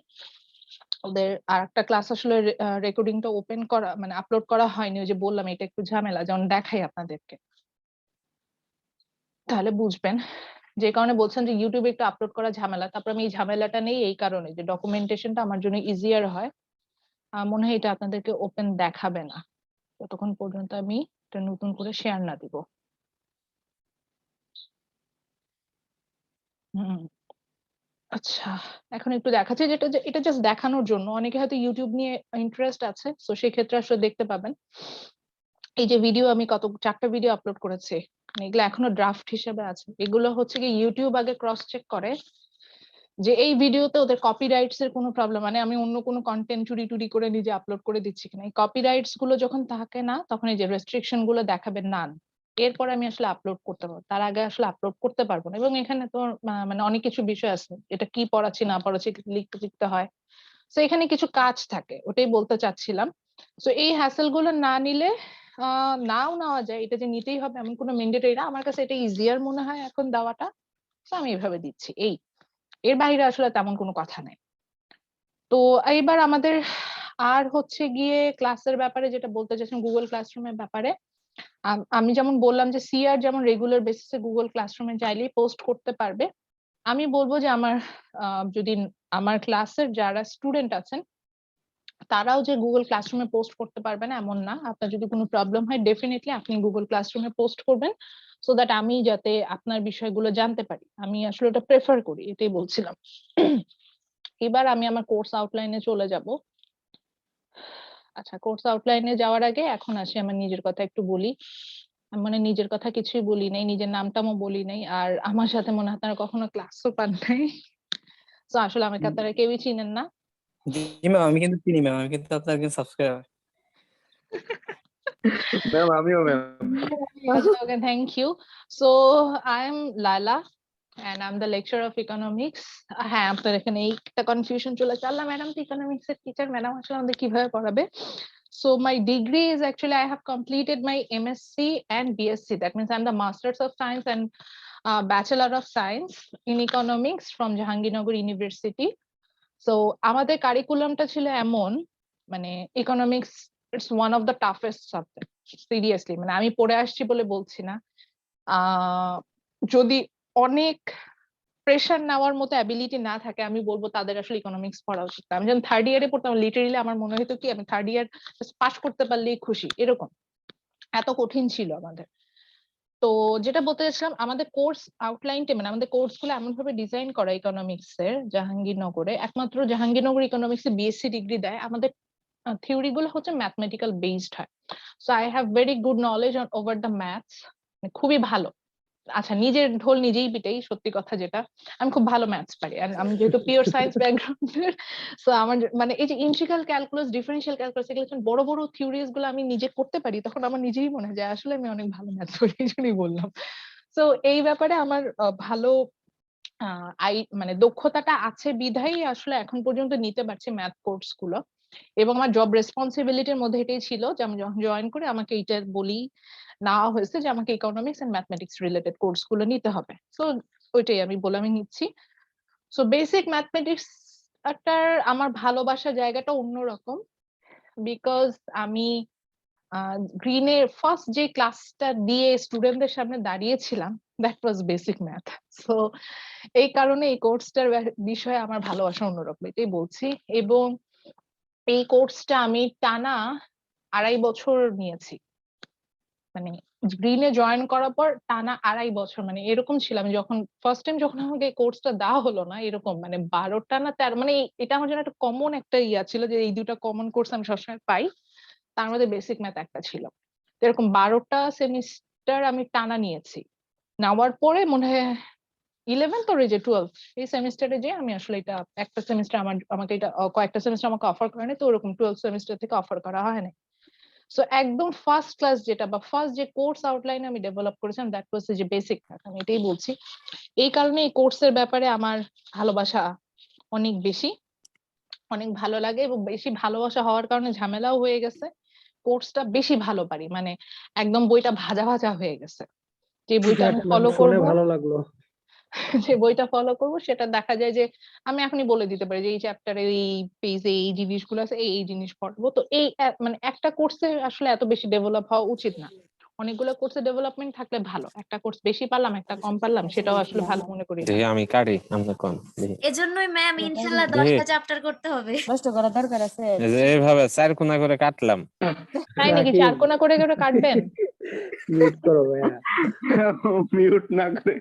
ওদের আর একটা ক্লাস আসলে রেকর্ডিংটা ওপেন করা মানে আপলোড করা হয়নি, ওই যে বললাম এটা একটু ঝামেলা, যেমন দেখাই আপনাদেরকে। তাহলে বুঝবেন। যে কারণে বলছেন যে ইউটিউবে একটু আপলোড করা ঝামেলা, তারপর আমি এই ঝামেলাটা নেই এই কারণে যে ডকুমেন্টেশনটা আমার জন্য ইজিয়ার হয়। মনে হয় এটা আপনাদেরকে ওপেন দেখাবে না ততক্ষণ পর্যন্ত আমি এটা নতুন করে শেয়ার না দিব। আচ্ছা, এখন একটু দেখাচ্ছি, যেটা এটা জাস্ট দেখানোর জন্য। অনেকে হয়তো ইউটিউব নিয়ে ইন্টারেস্ট আছে, তো সেই ক্ষেত্রে আসলে দেখতে পাবেন। এই যে ভিডিও আমি কত 4টা ভিডিও আপলোড করেছি, এগুলো এখনো ড্রাফট হিসেবে আছে। এগুলো হচ্ছে কি ইউটিউব আগে ক্রস চেক করে যে এই ভিডিওতে ওদের কপিরাইটস এর কোনো প্রবলেম, মানে আমি অন্য কোনো কন্টেন্ট চুরি টুরি করে নিজে আপলোড করে দিচ্ছি কিনা। এই কপিরাইটস গুলো যখন থাকে না, তখন এই যে রেস্ট্রিকশন গুলো দেখাবে নান, এরপর আমি আসলে আপলোড করতে পারবো, তার আগে আসলে আপলোড করতে পারবো না। এবং এখানে তো মানে অনেক কিছু বিষয় আছে, এটা কি পড়াচ্ছি না পড়াচ্ছি লিখতে লিখতে হয়, তো এখানে কিছু কাজ থাকে, ওটাই বলতে চাচ্ছিলাম। তো এই হ্যাসেল গুলো না নিলে নাও নেওয়া যায়, এটা যে নিতেই হবে এমন কোনো ম্যান্ডেটরি না। আমার কাছে এটা ইজিয়ার মনে হয় এখন দেওয়াটা, তো আমি এইভাবে দিচ্ছি। এর বাইরে আসলে তেমন কোনো কথা নেই। তো এইবার আমাদের আর হচ্ছে গিয়ে ক্লাসের ব্যাপারে যেটা বলতে চাচ্ছেন, গুগল ক্লাসরুমের ব্যাপারে। আমি যেমন বললাম যে সিআর যেমন রেগুলার বেসিসে গুগল ক্লাসরুমে চাইলেই পোস্ট করতে পারবে। আমি বলবো যে আমার যদি আমার ক্লাসের যারা স্টুডেন্ট আছেন তারাও যে গুগল ক্লাসরুমে পোস্ট করতে পারবে না এমন না। আপনার যদি কোনো প্রবলেম হয় ডেফিনেটলি আপনি গুগল ক্লাসরুমে পোস্ট করবেন, সো দ্যাট আমি যাতে আপনার বিষয়গুলো জানতে পারি। আমি আসলে এটা প্রেফার করি, এটাই বলছিলাম। এবার আমি আমার কোর্স আউটলাইনে চলে যাব। আচ্ছা, কোর্স আউটলাইনে যাওয়ার আগে এখন আসি আমার নিজের কথা একটু বলি। আমি মানে নিজের কথা কিছুই বলি নাই, নিজের নামটাও বলি নাই, আর আমার সাথে মনে হয় আপনারা কখনো ক্লাসও পান নাই। তো আসলে আমাকে আপনারা কেউই চিনেন না। জি ম্যাম, আমি কিন্তু চিনি ম্যাম, আমি কিন্তু আপনার একজন সাবস্ক্রাইবার। ম্যাম আমিও ma'am. Okay, thank you. So I am Lala and I'm the lecturer of economics. হ্যাঁ, আপনার এখানে একটা কনফিউশন চলে আসছে, আল্লাহ ম্যাডাম তো ইকোনমিক্স এর টিচার, ম্যাডাম আসলে আমাদের কিভাবে পড়াবে। So my degree is actually I have completed my MSc and BSc. That means I'm the Masters of Science and Bachelor of Science in Economics from Jahangirnagar University. So আমাদের কারিকুলামটা ছিল এমন, মানে economics it's one of the toughest subject, seriously. মানে আমি পড়ে আসছি বলে বলছি না। যদি অনেক প্রেশার নেওয়ার মতো অ্যাবিলিটি না থাকে, আমি বলবো তাদের আসলে ইকোনমিক্স পড়া উচিত। আমি যখন থার্ড ইয়ারে পড়তাম লিটারেলি আমার মনে হতো কি আমি থার্ড ইয়ার পাস করতে পারলেই খুশি, এরকম এত কঠিন ছিল আমাদের। তো যেটা বলতে চাইছিলাম, আমাদের কোর্স আউটলাইনটা মানে আমাদের কোর্স গুলো এমন ভাবে ডিজাইন করা ইকোনমিক্স এর জাহাঙ্গীরনগরে, একমাত্র জাহাঙ্গীরনগর ইকোনমিক্স এ বিএসসি ডিগ্রি দেয়। আমাদের থিওরি গুলো হচ্ছে ম্যাথমেটিক্যাল বেসড হয়। So I have very good knowledge on over the maths, খুবই ভালো। আচ্ছা, নিজের ঢোল নিজেই পিটাই, সত্যি কথা যেটা, আমি খুব ভালো ম্যাথস পারি। আর আমি যেহেতু পিওর সায়েন্স ব্যাকগ্রাউন্ডের, সো আমার মানে এই যে ইন্টিগ্রাল ক্যালকুলাস, ডিফারেন্সিয়াল ক্যালকুলাস, এগুলো বড় বড় থিওরিজ গুলো আমি নিজে করতে পারি, তখন আমার নিজেই মনে হয় যে আসলে আমি অনেক ভালো ম্যাথস করি, এই জন্যই বললাম। সো এই ব্যাপারে আমার ভালো মানে দক্ষতাটা আছে বিধাই আসলে এখন পর্যন্ত নিতে পারছি ম্যাথ কোর্স গুলো। এবং আমার জব রেসপন্সিবিলিটির মধ্যে এটাই ছিল যে আমি যখন জয়েন করে আমাকে এটা বলি নেওয়া হয়েছে যে আমাকে economics and mathematics related course গুলো নিতে হবে। সো ওইটাই আমি বলে আমি নিচ্ছি। সো বেসিক ম্যাথমেটিক্স একটার আমার ভালোবাসার জায়গাটা অন্যরকম, বিকজ আমি গ্রিনে ফার্স্ট যে ক্লাসটা দিয়ে স্টুডেন্টদের সামনে দাঁড়িয়েছিলাম, that was basic math. So এই কারণে এই কোর্সটার বিষয়ে আমার ভালোবাসা অন্যরকম, এটাই বলছি। এবং এই কোর্সটা আমি টানা 2.5 বছর নিয়েছি। মানে গ্রিনে জয়েন করার পর টানা 2.5 বছর, মানে এরকম ছিল আমি যখন ফার্স্ট টাইম যখন আমাকে এই কোর্সটা দেওয়া হলো না, এরকম মানে 12টা না 13, মানে এটা আমার জন্য একটা কমন একটা ইয়া ছিল যে এই দুটা কমন কোর্স আমি সবসময় পাই, তার মধ্যে বেসিক ম্যাথ একটা ছিল। এরকম 12টা সেমিস্টার আমি টানা নিয়েছি। নেওয়ার পরে মনে হয় 11th ওর যে 12th এই সেমিস্টারে যে আমি আসলে এটা একটা সেমিস্টার আমাকে এটা কয়েকটা সেমিস্টার আমাকে অফার করে নাই, তো ওরকম 12th সেমিস্টার থেকে অফার করা হয় না। সো একদম ফার্স্ট ক্লাস যেটা বা ফার্স্ট যে কোর্স আউটলাইন আমি ডেভেলপ করেছিলাম, দ্যাট ওয়াজ যে বেসিক ম্যাথ। আমি এটাই বলছি। এই কারণে এই কোর্সের ব্যাপারে আমার ভালোবাসা অনেক বেশি, অনেক ভালো লাগে। এবং বেশি ভালোবাসা হওয়ার কারণে ঝামেলাও হয়ে গেছে, কোর্সটা বেশি ভালো পারি, মানে একদম বইটা ভাজা ভাজা হয়ে গেছে। যে বইটা আমি ফলো শুনে করবো, ভালো লাগলো। যে বইটা ফলো করবো সেটা দেখা যায় যে আমি এখনই বলে দিতে পারি যে এই চ্যাপ্টারে এই পেজে এই জিনিসগুলো আছে, এই এই জিনিস পড়বো। তো এই মানে একটা কোর্সে আসলে এত বেশি ডেভেলপ হওয়া উচিত না। অনেকগুলো কোর্সে ডেভেলপমেন্ট থাকলে ভালো, একটা কোর্স বেশি পারলাম একটা কম পারলাম সেটাও আসলে ভালো মনে করি না। দেখি আমি কাটি আমরা কোন দেখি এজন্যই ম্যাম ইনশাআল্লাহ দেখি 10টা চ্যাপ্টার করতে হবে। নষ্ট করার দরকার আছে। এই যে এইভাবে চার কোনা করে কাটলাম। তাই নাকি? চার কোনা করে করে কাটবেন? মিউট করো ভাইয়া। মিউট না করে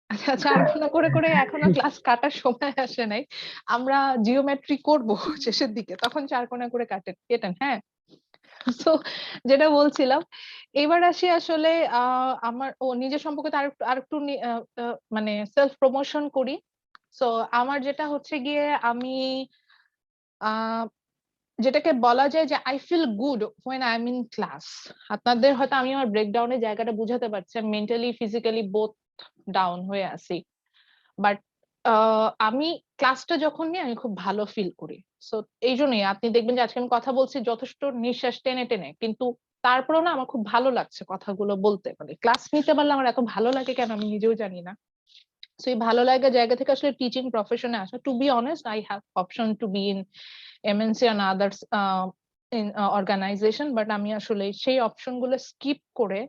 আচ্ছা, চার কোনা করে করে এখনো ক্লাস কাটার সময় আসে নাই। আমরা জিওমেট্রি করব শেষের দিকে, তখন চার কোনা করে কেটেন। হ্যাঁ, তো যেটা বলছিলাম, এবার আসি আসলে আমার নিজের সম্পর্কে তো আরেকটু মানে সেলফ প্রমোশন করি। সো আমার যেটা হচ্ছে গিয়ে আমি আহ যেটাকে বলা যায় যে I feel good when I am in class. আপনাদের হয়তো আমি আমার ব্রেকডাউনের জায়গাটা বুঝাতে পারছি, মেন্টালি ফিজিক্যালি বোথ ডাউন হয়ে আছি, বাট আমি ক্লাসটা যখন নিই আমি খুব ভালো ফিল করি। সো এই জন্যই আপনি দেখবেন যে আজকে আমি কথা বলছি যথেষ্ট নিঃশ্বাস টেনে টেনে, কিন্তু তারপরেও না আমার খুব ভালো লাগছে কথাগুলো বলতে। মানে ক্লাস নিতে পারলে আমার এত ভালো লাগে কেন আমি নিজেও জানি না। সো এই ভালো লাগার জায়গা থেকে আসলে টিচিং প্রফেশনে আসা। To be honest, I have option to be in MNC and others in organization, but আমি আসলে সেই অপশন গুলো স্কিপ করে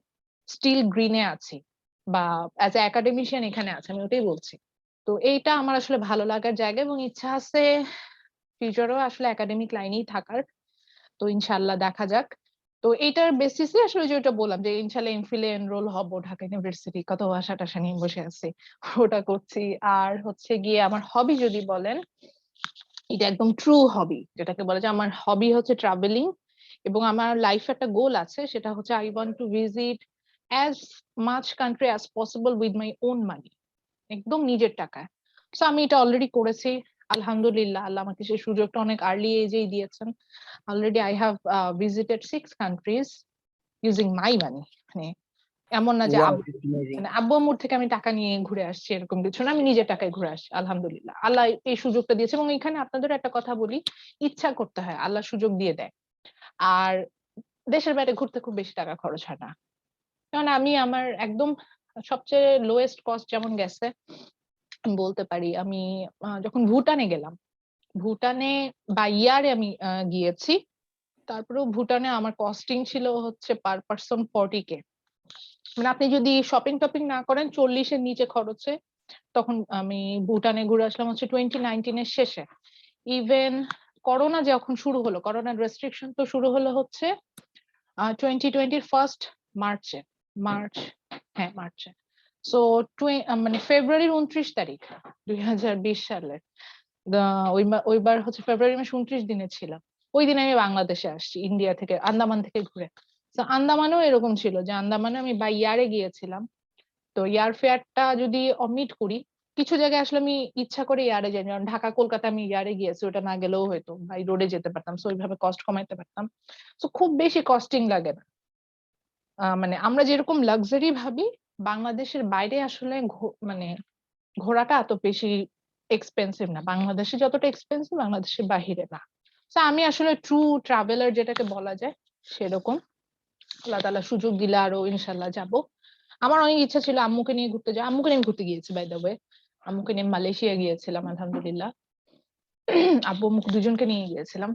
স্টিল গ্রিনে আছি, বা অ্যাজ এ একাডেমিশিয়ান এখানে আছে, আমি ওটাই বলছি। তো এইটা আমার আসলে ভালো লাগার জায়গা, এবং ইচ্ছা আছে ফিউচারেও আসলে একাডেমিক লাইনেই থাকার। তো ইনশাল্লাহ দেখা যাক। তো এইটার বেসিসে আসলে যেটা বললাম যে ইনশাল্লাহ এমফিলে এনরোল হব ঢাকা ইউনিভার্সিটি, কত আশা টাশা নিয়ে বসে আছি, ওটা করছি। আর হচ্ছে গিয়ে আমার হবি যদি বলেন, এটা একদম ট্রু হবি, যেটাকে বলা যায় আমার হবি হচ্ছে ট্রাভেলিং। এবং আমার লাইফে একটা গোল আছে, সেটা হচ্ছে I want to visit as much country as possible with my own মানি, একদম নিজের টাকায়। তো আমি এটা অলরেডি করেছি আলহামদুলিল্লাহ, আল্লাহ আমাকে সেই সুযোগটা অনেক আর্লি এজেই দিয়েছেন। Already I have visited 6 countries using my money. মানে এমন না যে Wow, it's amazing. মানে আব্বু আম্মুর থেকে আমি টাকা নিয়ে ঘুরে আসছি, এরকম কিছু না, আমি নিজের টাকায় ঘুরে আসছি আলহামদুলিল্লাহ। আল্লাহ এই সুযোগটা দিয়েছে। এবং এখানে আপনাদের একটা কথা বলি, ইচ্ছা করতে হয়, আল্লাহ সুযোগ দিয়ে দেয়। আর দেশের বাইরে ঘুরতে খুব বেশি টাকা খরচ হয় না, কারণ আমি আমার একদম সবচেয়ে লোয়েস্ট কস্ট যেমন গেছে আমি বলতে পারি, আমি যখন ভুটানে গেলাম, ভুটানে বা ইয়ারে আমি গিয়েছি, তারপরেও ভুটানে আমার কস্টিং ছিল হচ্ছে পার পার্সন 40K। মানে আপনি যদি শপিং টপিং না করেন 40-এর নিচে খরচে, তখন আমি ভুটানে ঘুরে আসলাম হচ্ছে 2019-এর শেষে। ইভেন করোনা যখন শুরু হলো, করোনার রেস্ট্রিকশন তো শুরু হলো হচ্ছে 2020-র ফার্স্ট মার্চে, হ্যাঁ মার্চে। সো মানে ফেব্রুয়ারির 29 তারিখ 2020 সালের, ওইবার হচ্ছে ফেব্রুয়ারি মাস 29 দিনে ছিল। ওই দিন আমি বাংলাদেশে আসছি ইন্ডিয়া থেকে, আন্দামান থেকে ঘুরে। তো আন্দামানেও এরকম ছিল যে আন্দামানে আমি বাই ইয়ারে গিয়েছিলাম। তো ইয়ার ফেয়ারটা যদি অমিট করি, কিছু জায়গায় আসলে আমি ইচ্ছা করে ইয়ারে যাই, যেমন ঢাকা কলকাতা আমি ইয়ারে গিয়েছি, ওটা না গেলেও হয়তো বাই রোডে যেতে পারতাম, সো ওইভাবে কস্ট কমাইতে পারতাম। তো খুব বেশি কস্টিং লাগে না। মানে আমরা যেরকম লাক্সারি ভাবি, বাংলাদেশের বাইরে আসলে মানে ঘোরাটা এত বেশি এক্সপেন্সিভ না, বাংলাদেশে যতটা এক্সপেন্সিভ বাংলাদেশের বাহিরে না। তো আমি আসলে ট্রু ট্রাভেলার যেটাকে বলা যায় সেরকম। আল্লাহ তাআলা সুযোগ দিলে আরো ইনশাল্লাহ যাব। আমার অনেক ইচ্ছা ছিল আম্মুকে নিয়ে ঘুরতে যাওয়া, আম্মুকে নিয়ে ঘুরতে গিয়েছি বাই দ্য ওয়ে, আম্মুকে নিয়ে মালয়েশিয়া গিয়েছিলাম আলহামদুলিল্লাহ, আব্বু আম্মুকে দুজনকে নিয়ে গিয়েছিলাম।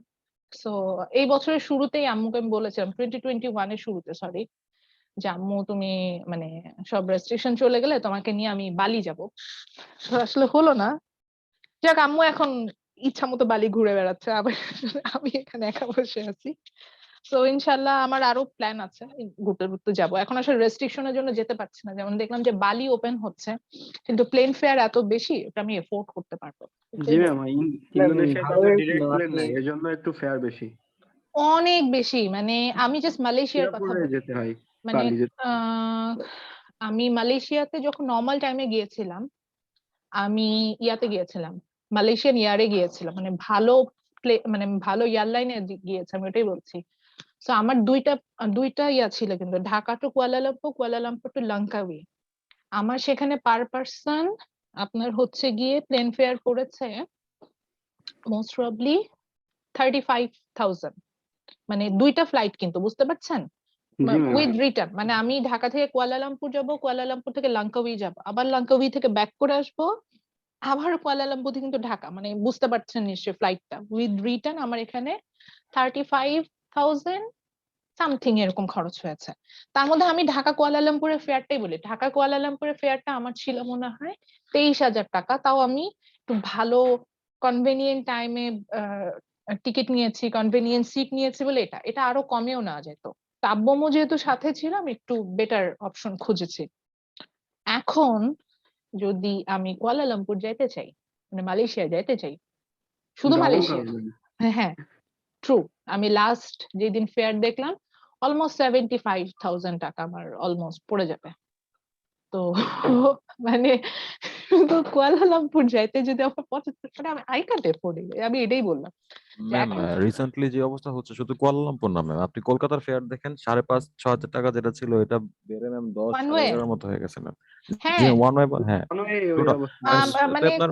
সো এই বছরের শুরুতেই আম্মুকে আমি বলেছিলাম, 2021-এর শুরুতে সরি, যে আম্মু তুমি মানে সব রেস্ট্রিকশন চলে গেলে তোমাকে নিয়ে আমি বালি যাব। আসলে হলো না। যাক, আম্মু এখন ইচ্ছা মতো বালি ঘুরে বেড়াচ্ছে, আবার আমি এখানে একা বসে আছি। তো ইনশাল্লাহ আমার আরো প্ল্যান আছে, ঘুরতে ঘুরতে যাবো। এখন আসলে রেস্ট্রিকশনের জন্য যেতে পারছি না, যেমন দেখলাম যে বালি ওপেন হচ্ছে, কিন্তু প্লেন ফেয়ার এত বেশি, ওটা আমি এফোর্ড করতে পারবো। জি ম্যাম, ইন্দোনেশিয়ায় তো ভালোই ডিরেক্ট ছিল, প্লেন আপনি নাই, এজন্য একটু ফেয়ার বেশি। অনেক বেশি, মানে আমি জাস্ট মালয়েশিয়ার কথা সিঙ্গাপুরে বলি। যেতে হয়, মানে বালি যেতে হয়। আমি মালয়েশিয়াতে যখন নর্মাল টাইমে গিয়েছিলাম, আমি ইয়াতে গিয়েছিলাম, মালয়েশিয়ান ইয়ারে গিয়েছিলাম, মানে ভালো মানে ভালো এয়ারলাইনে গিয়েছি, আমি ওটাই বলছি। তো আমার দুইটা ইয়া ছিল, কিন্তু Dhaka to Kuala Lumpur, Kuala Lumpur to Langkawi. আমার সেখানে পার পার্সন আপনার হচ্ছে গিয়ে প্লেন ফেয়ার পড়েছে মোস্ট প্রবাবলি 35,000। মানে দুইটা ফ্লাইট, কিন্তু বুঝতে পারছেন, জি ম্যাম, উইথ রিটার্ন। মানে আমি ঢাকা থেকে কুয়ালালামপুর যাব, কুয়ালালামপুর থেকে লঙ্কাউই যাব, আবার লঙ্কাউই থেকে ব্যাক করে আসবো, আবার কুয়ালালামপুর থেকে কিন্তু ঢাকা। মানে বুঝতে পারছেন নিশ্চয়ই ফ্লাইটটা উইথ রিটার্ন আমার এখানে 35,000 সামথিং এরকম খরচ হয়েছে। তার মধ্যে আমি ঢাকা কুয়ালালামপুরের ফেয়ারটাই বলি, ঢাকা কুয়ালালামপুরের ফেয়ারটা আমার ছিল মনে হয় 23,000 টাকা। তাও আমি একটু ভালো কনভেনিয়েন্ট টাইমে টিকিট নিয়েছি, কনভেনিয়েন্ট সিট নিয়েছি বলে এটা এটা আরো কমেও নেওয়া যেত। তো আব্বু আম্মু যেহেতু সাথে ছিল আমি একটু বেটার অপশন খুঁজেছি। এখন যদি আমি কুয়ালালামপুর যাইতে চাই, মানে মালয়েশিয়া যাইতে চাই, শুধু ডাবল মালয়েশিয়া, খরচ। হ্যাঁ ট্রু, আমি লাস্ট যেদিন ফেয়ার দেখলাম অলমোস্ট 75,000 টাকা আমার অলমোস্ট পড়ে যাবে। তো মানে শুধু কুয়ালালামপুর যাইতে যদি আমার 75, মানে আমি আই কান্ট এফোর্ড ইট, আমি এটাই বললাম যে ম্যাম এখন রিসেন্টলি যে অবস্থা হচ্ছে শুধু কুয়ালালামপুর না ম্যাম, আপনি কলকাতার ফেয়ার দেখেন 5,500-6,000 টাকা যেটা ছিল এটা বেড়ে ম্যাম 10 ওয়ান সাড়ে ওয়ে, 11 মতো হয়ে গেছে ম্যাম। জি হ্যাঁ ওয়ান ওয়ে, হ্যাঁ মনে হয় ওই টোটাল। অবস্থা। আর মানে আপনার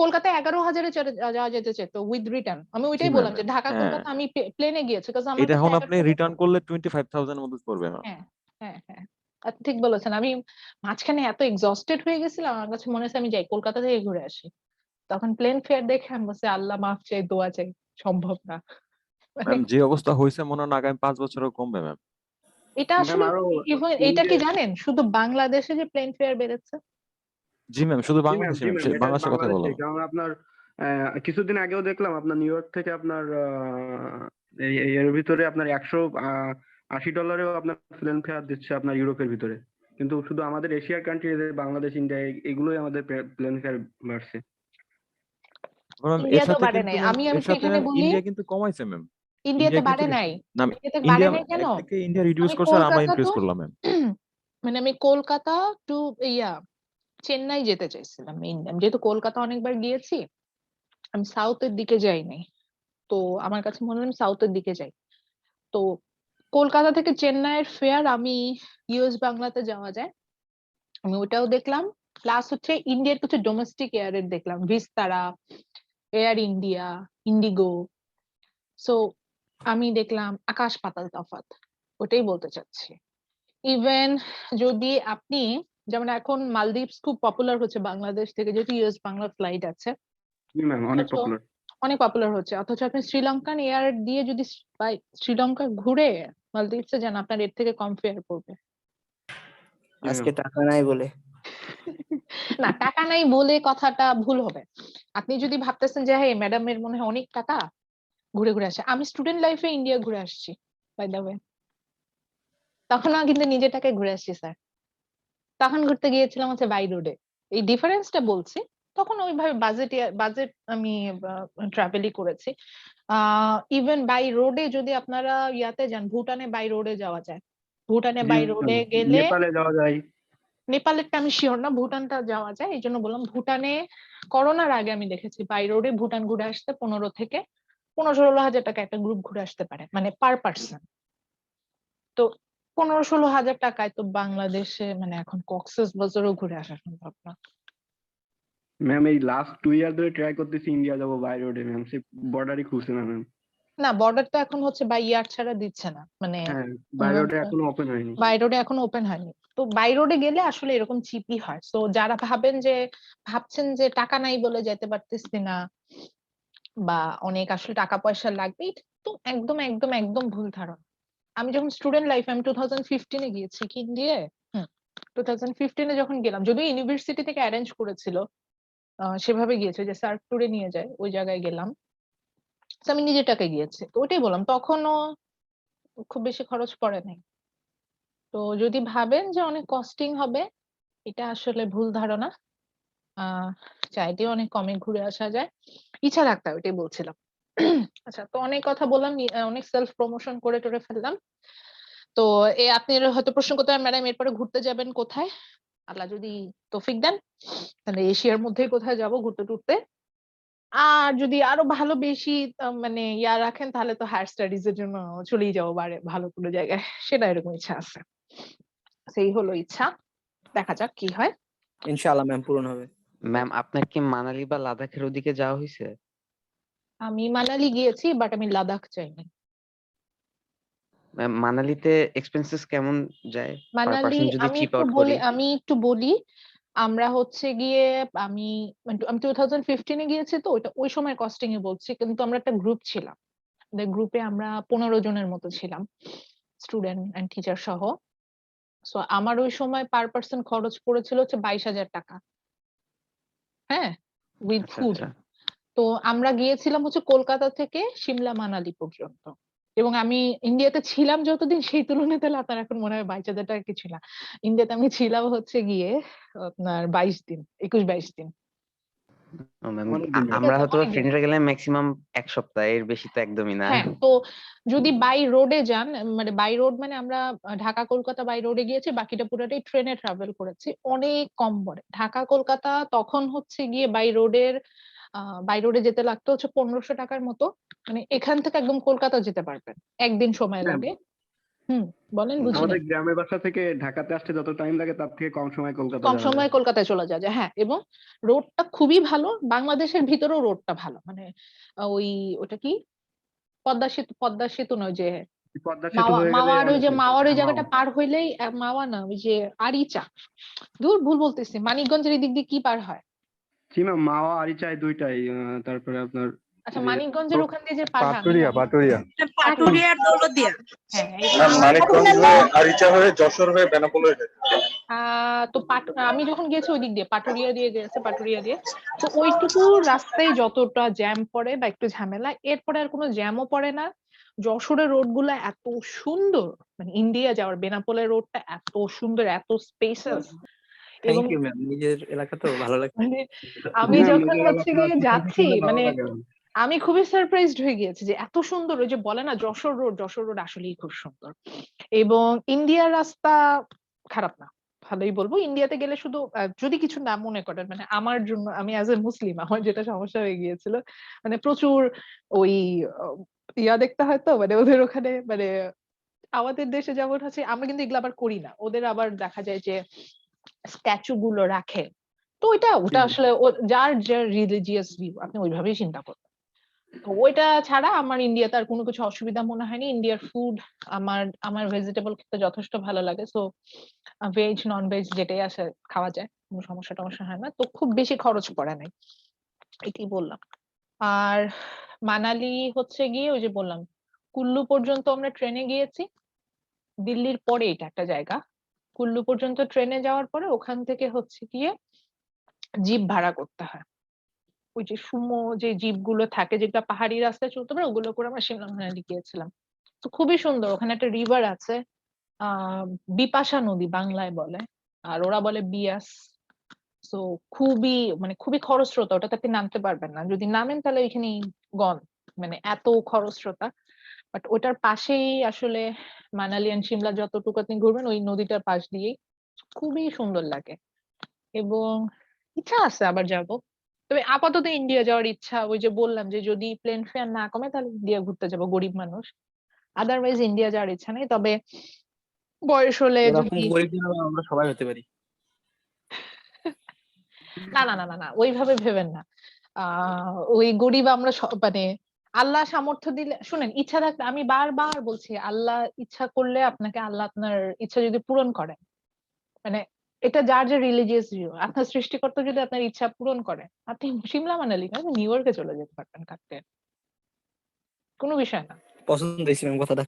কলকাতায় 11,000-এ যাওয়া যেতে চাইতো তো উইথ রিটার্ন। আমি জি ওইটাই ম্যাম, বললাম যে ঢাকা হ্যাঁ কলকাতা আমি প্লেনে গিয়েছি, কারণ আমার এটা কাছে এখন আপনি 11,000 রিটার্ন করলে 25,000 এর মধ্যে পড়বে ম্যাম। হ্যাঁ হ্যাঁ হ্যাঁ, আপনি ঠিক বলেছেন। আমি মাঝখানে এত এক্সস্টেড হয়ে গেছিলাম, আমার কাছে মনে হচ্ছে আমি যাই কলকাতা থেকে ঘুরে আসি। তখন প্লেন ফেয়ার দেখে আমি বলছি আল্লাহ মাফ চাই, দোয়া চাই, সম্ভব না। মানে ম্যাম যে অবস্থা হয়েছে মনে হয় না আগামী 5 বছরও কমবে ম্যাম। এটা ম্যাম আসলে আরো ইভেন এটা কি ইন্ডিয়া, জানেন শুধু বাংলাদেশে যে প্লেন ফেয়ার বেড়েছে? জি ম্যাম শুধু জি ম্যাম, বাংলাদেশে জি ম্যাম, ম্যাম, এটা বাংলাদেশের কথা বাংলাদেশে। বললাম। কারণ আপনার কিছুদিন আগেও দেখলাম আপনার নিউ ইয়র্ক থেকে আপনার এর ভিতরে আপনার $180-এও আপনার প্লেন ফেয়ার দিচ্ছে আপনার ইউরোপের ভিতরে। কিন্তু শুধু আমাদের এশিয়ার কান্ট্রি, বাংলাদেশ, ইন্ডিয়া, এগুলোই আমাদের প্লেন ফেয়ার বাড়ছে। ম্যাম এর ইন্ডিয়া তো সাথে বাড়ে কিন্তু নাই, ম্যাম আমি এর আমি সাথে এখানে ম্যাম বলি ইন্ডিয়া কিন্তু কমাইছে ম্যাম। ইন্ডিয়া ইন্ডিয়াতে কিন্তু বাড়ে নাই। না ইন্ডিয়াতে বাড়ে ইন্ডিয়া নাই কেন? একদিকে ইন্ডিয়া রিডিউস আমি করছে আর আমরা কলকাতা ইনক্রিজ তো করলাম ম্যাম। মানে আমি কলকাতা টু ইয়া চেন্নাই যেতে চাইছিলাম মেইনলি। আমি যেহেতু কলকাতা অনেকবার গিয়েছি, আমি সাউথের দিকে যাইনি। তো আমার কাছে মনে হয় আমি সাউথের দিকে যাই। তো কলকাতা থেকে চেন্নাইয়ের ফেয়ার আমি ইউএস বাংলাতে যাওয়া যায়, আমি ওটাও দেখলাম। প্লাস হচ্ছে ইন্ডিয়ার কিছু ডোমেস্টিক এয়ারের দেখলাম, Vistara, air India, Indigo. So আমি দেখলাম আকাশ পাতাল তফাৎ, ওটাই বলতে চাচ্ছি। ইভেন যদি আপনি, যেমন এখন মালদ্বীপস খুব পপুলার হচ্ছে বাংলাদেশ থেকে, যেহেতু ইউএস বাংলা ফ্লাইট আছে, জি ম্যাম, অনেক অথচ পপুলার। অনেক পপুলার হচ্ছে, অথচ আপনি শ্রীলঙ্কান এয়ার দিয়ে যদি শ্রীলঙ্কা ঘুরে মালদ্বীপসে যান, আপনার এর থেকে কম ফেয়ার পড়বে। আজকে টাকা নাই বলে। না, টাকা নাই বলে কথাটা ভুল হবে। আপনি যদি ভাবতেছেন যে হ্যাঁ ম্যাডামের মনে হয় অনেক টাকা, ঘুরে ঘুরে আসে, আমি স্টুডেন্ট লাইফে ইন্ডিয়া ঘুরে আসছি বাই দ্য ওয়ে, তখন কিন্তু নিজের টাকায় ঘুরে আসছি স্যার। তখন ঘুরতে গিয়েছিলাম হচ্ছে বাই রোডে, এই ডিফারেন্সটা বলছি। তখন ওইভাবে বাজেট আমি ট্রাভেলই করেছি। ইভেন বাই রোডে যদি আপনারা ইয়াতে যান, ভুটানে বাই রোডে যাওয়া যায়। ভুটানে জি বাই ম্যাম, রোডে গেলে, নেপালে যাওয়া যায়। নেপালেরটা আমি শিওর না, ভুটানটা যাওয়া যায়, এই জন্য বললাম। ভুটানে করোনার আগে আমি দেখেছি বাই রোডে ভুটান ঘুরে আসতে 15,000 থেকে 16,000 টাকা একটা গ্রুপ ঘুরে আসতে পারে, মানে পার পার্সন। তো 15,000-16,000 টাকায় তো বাংলাদেশে মানে এখন কক্সবাজারও ঘুরে আসা সম্ভব না। ম্যাম এই লাস্ট 2 ইয়ার ধরে ট্রাই করতেছি ইন্ডিয়া যাবো বাই রোডে ম্যাম, সে বর্ডারই খুলছে না ম্যাম। না, বর্ডার তো এখন হচ্ছে বাই ইয়ার ছাড়া দিচ্ছে না, মানে হ্যাঁ, বাই রোডে এখনো ওপেন হয়নি। বাই রোডে এখনো ওপেন হয়নি। তো বাই রোডে গেলে আসলে এরকম চিপই হয়। তো যারা ভাবছেন যে টাকা নাই বলে যেতে পারতেছি না, বা অনেক আসলে টাকা পয়সা লাগবে, এটা তো একদম একদম একদম ভুল ধারণা। আমি যখন স্টুডেন্ট লাইফে, আমি 2015-এ গিয়েছি কি দিয়ে, 2015-এ যখন গেলাম, যদিও ইউনিভার্সিটি থেকে অ্যারেঞ্জ করেছিল, সেভাবে গিয়েছে যে স্যার ট্যুরে নিয়ে যায়, ওই জায়গায় গেলাম। তো আমি নিজের টাকায় গিয়েছি, তো ওটাই বললাম, তখনও খুব বেশি খরচ পড়ে নাই। তো যদি ভাবেন যে অনেক কস্টিং হবে, এটা আসলে ভুল ধারণা। আহ চাইতেও অনেক কমে ঘুরে আসা যায়, ইচ্ছা থাকতে হয়, ওইটাই বলছিলাম। আচ্ছা, তো অনেক কথা বললাম, অনেক সেলফ প্রমোশন করে টোরে ফেললাম। তো আপনি হয়তো প্রশ্ন করতে পারেন ম্যাডাম এরপরে ঘুরতে যাবেন কোথায়? আল্লাহ যদি তৌফিক দেন তাহলে এশিয়ার মধ্যেই কোথায় যাব ঘুরতে টুরতে। আর যদি আরো ভালো বেশি মানে ইয়া রাখেন, তাহলে তো হায়ার স্টাডিজ এর জন্য চলেই যাবো ভালো কোনো জায়গায়, সেটা এরকম ইচ্ছা আছে। সেই হলো ইচ্ছা, দেখা যাক কি হয়। ইনশাআল্লাহ ম্যাম পূরণ হবে। ম্যাম আপনার কি মানালি বা লাদাখের ওদিকে যাওয়া হয়েছে? আমি মানালি গিয়েছি, বাট আমি লাদাখ চাইনি। ম্যাম মানালিতে এক্সপেন্সেস কেমন যায় পার মানালি পার্সন যদি আমি চিপ একটু আউট বলি করি? আমি একটু বলি আমরা হচ্ছে গিয়ে, আমি আমি 2015-এ গিয়েছি, তো ওই সময় কস্টিং এ বলছি, কিন্তু আমরা একটা গ্রুপ ছিলাম, গ্রুপে আমরা 15 জনের মতো ছিলাম। স্টুডেন্ট অ্যান্ড টিচার সহ। সো আমার ওই সময় পার পার্সন খরচ পড়েছিল হচ্ছে 22,000 টাকা। হ্যাঁ, উইথ আচ্ছা ফুড। আচ্ছা তো আমরা গিয়েছিলাম হচ্ছে কলকাতা থেকে সিমলা মানালি পর্যন্ত। এবং আমি ইন্ডিয়াতে ছিলাম যতদিন সেই তুলনায় তাহলে আপনার এখন মনে হয় 22,000 টাকা কিছু না। ইন্ডিয়াতে আমি ছিলাম হচ্ছে গিয়ে আপনার 22 দিন, 21-22 দিন। ম্যাম, অনেকদিন ঠিক আমরা আছে, হয়তো অনেক দিন। ফ্রেন্ডরা গেলে ম্যাক্সিমাম 1 সপ্তাহ, এর বেশি তো একদমই না। হ্যাঁ, তো যদি বাই রোডে যান, মানে বাই রোড মানে আমরা ঢাকা কলকাতা বাই রোডে গিয়েছি, বাকিটা পুরোটাই ট্রেনে ট্রাভেল করেছি, অনেক কম পড়ে। ঢাকা কলকাতা তখন হচ্ছে গিয়ে বাই রোডে যেতে লাগতো হচ্ছে 1500 টাকার মতো। মানে এখান থেকে একদম কলকাতা যেতে পারবেন, একদিন সময় হ্যাঁ, লাগে। বলেন, বুঝি আমাদের নাই। গ্রামের বাসা থেকে ঢাকাতে আসতে যত টাইম লাগে তার থেকে কম সময় কলকাতা কম যাওয়া যায়। সময়ে কলকাতায় চলে যাওয়া যায়, হ্যাঁ। এবং রোডটা খুবই ভালো, বাংলাদেশের ভিতরেও রোডটা ভালো। মানে ওই ওটা কি পদ্মা সেতু নয়, যে পদ্মা সেতু হয়ে গেলে মাওয়ার ওই মাও। জায়গাটা পার হইলেই মাওয়া না, ওই যে আরিচা, দূর ভুল বলতেছি, মানিকগঞ্জের এই দিক দিয়ে কি পার হয়? জি ম্যাম, মাওয়া আরিচাই দুইটাই। তারপরে আপনার আচ্ছা, এই যে মানিকগঞ্জের ওখান দিয়ে যে পার হয়, আমি পাটুরিয়া জানি। পাটুরিয়া পাটুরিয়া আর দৌলতদিয়া। হ্যাঁ, এই আর মানিকগঞ্জ হয়ে আরিচা হয়ে যশোর হয়ে বেনাপোল হয়ে যেতে হবে। তো আমি যখন গেছি ওই দিক দিয়ে পাটুরিয়া দিয়ে। তো ওইটুকু রাস্তায় যতটা জ্যাম পড়ে বা একটু ঝামেলা, এরপরে আর কোনো জ্যামও পড়ে না। যশোরের রোড গুলা এত সুন্দর, মানে ইন্ডিয়া যাওয়ার বেনাপোলের রোডটা এত সুন্দর, এত স্পেসাস। এবং থ্যাংক ইউ ম্যাম, নিজের এলাকা তো ভালো লাগে। মানে জি আমি ম্যাম, যখন নিজের হচ্ছে এলাকা গিয়ে শিক্ষা যাচ্ছি, করলে ভালো মানে লাগে। আমি খুবই সারপ্রাইজড হয়ে গিয়েছি যে এত সুন্দর। ওই যে বলে না যশোর রোড আসলেই খুব সুন্দর। এবং ইন্ডিয়ার রাস্তা খারাপ না, ভালোই বলবো। ইন্ডিয়াতে গেলে শুধু যদি কিছু না মনে করেন, মানে আমার জন্য, আমি অ্যাজ এ মুসলিম আমার যেটা সমস্যা হয়ে গিয়েছিল, মানে প্রচুর ওই আহ, দেখতে হয় তো, মানে ওদের ওখানে, মানে আমাদের দেশে যেমন হচ্ছে, আমরা কিন্তু এগুলো আবার করি না, ওদের আবার দেখা যায় যে স্ট্যাচু গুলো রাখে। তো ওটা আসলে যার যার রিলিজিয়াস ভিউ, আপনি ওইভাবেই চিন্তা করবেন। তো ওইটা ছাড়া আমার ইন্ডিয়াতে আর কোনো কিছু অসুবিধা মনে হয়নি। ইন্ডিয়ার ফুড, আমার আমার ভেজিটেবল খেতে যথেষ্ট ভালো লাগে। সো ভেজ নন ভেজ যেটাই আসে খাওয়া যায়, কোনো সমস্যা হয় না। তো খুব বেশি খরচ পড়ে নাই, এটাই বললাম। আর মানালি হচ্ছে গিয়ে ওই যে বললাম, কুল্লু পর্যন্ত আমরা ট্রেনে গিয়েছি। দিল্লির পরে এটা একটা জায়গা। কুল্লু পর্যন্ত ট্রেনে যাওয়ার পরে ওখান থেকে হচ্ছে গিয়ে জিপ ভাড়া করতে হয়। ওই যে সুমো যে জিপ গুলো থাকে, যেটা পাহাড়ি রাস্তায় চলতে পারে, ওগুলো করে আমরা সিমলা মানালি গিয়েছিলাম। তো খুবই সুন্দর, ওখানে একটা রিভার আছে, আহ বিপাশা নদী বাংলায় বলে, আর ওরা বলে বিয়াস। তো খুবই খরস্রোতা, ওটাতে আপনি নামতে পারবেন না, যদি নামেন তাহলে ওইখানে গন, মানে এত খরস্রোতা। বাট ওটার পাশেই আসলে মানালি এন্ড সিমলা যতটুকু আপনি ঘুরবেন ওই নদীটার পাশ দিয়েই, খুবই সুন্দর লাগে। এবং ইচ্ছা আছে আবার যাব, তবে আপাতত ইন্ডিয়া যাওয়ার ইচ্ছা। ওই যে বললাম যে যদি প্লেন ফেয়ার না কমে তাহলে ইন্ডিয়া ঘুরতে যাব, গরিব মানুষ। আদারওয়াইজ ইন্ডিয়া যাওয়ার ইচ্ছা নেই। তবে বয়স হলে এরকম যদি, গরিব যেন আমরা সবাই হতে পারি। না, ওইভাবে ভেবেন না। ওই গরিব আমরা মানে আল্লাহ সামর্থ্য দিলে, শুনেন, ইচ্ছা থাকলে, আমি বারবার বলছি, আল্লাহ ইচ্ছা করলে আল্লাহ আপনার ইচ্ছা যদি পূরণ করেন, মানে এটা যার যার রিলিজিয়াস ভিউ, আপনার সৃষ্টিকর্তা যদি আপনার ইচ্ছা পূরণ করে, আপনি সিমলা মানালি না, নিউ ইয়র্কে চলে যেতে পারবেন থাকতে, কোনো বিষয় না। পছন্দ হয়েছে ম্যাম কথাটা।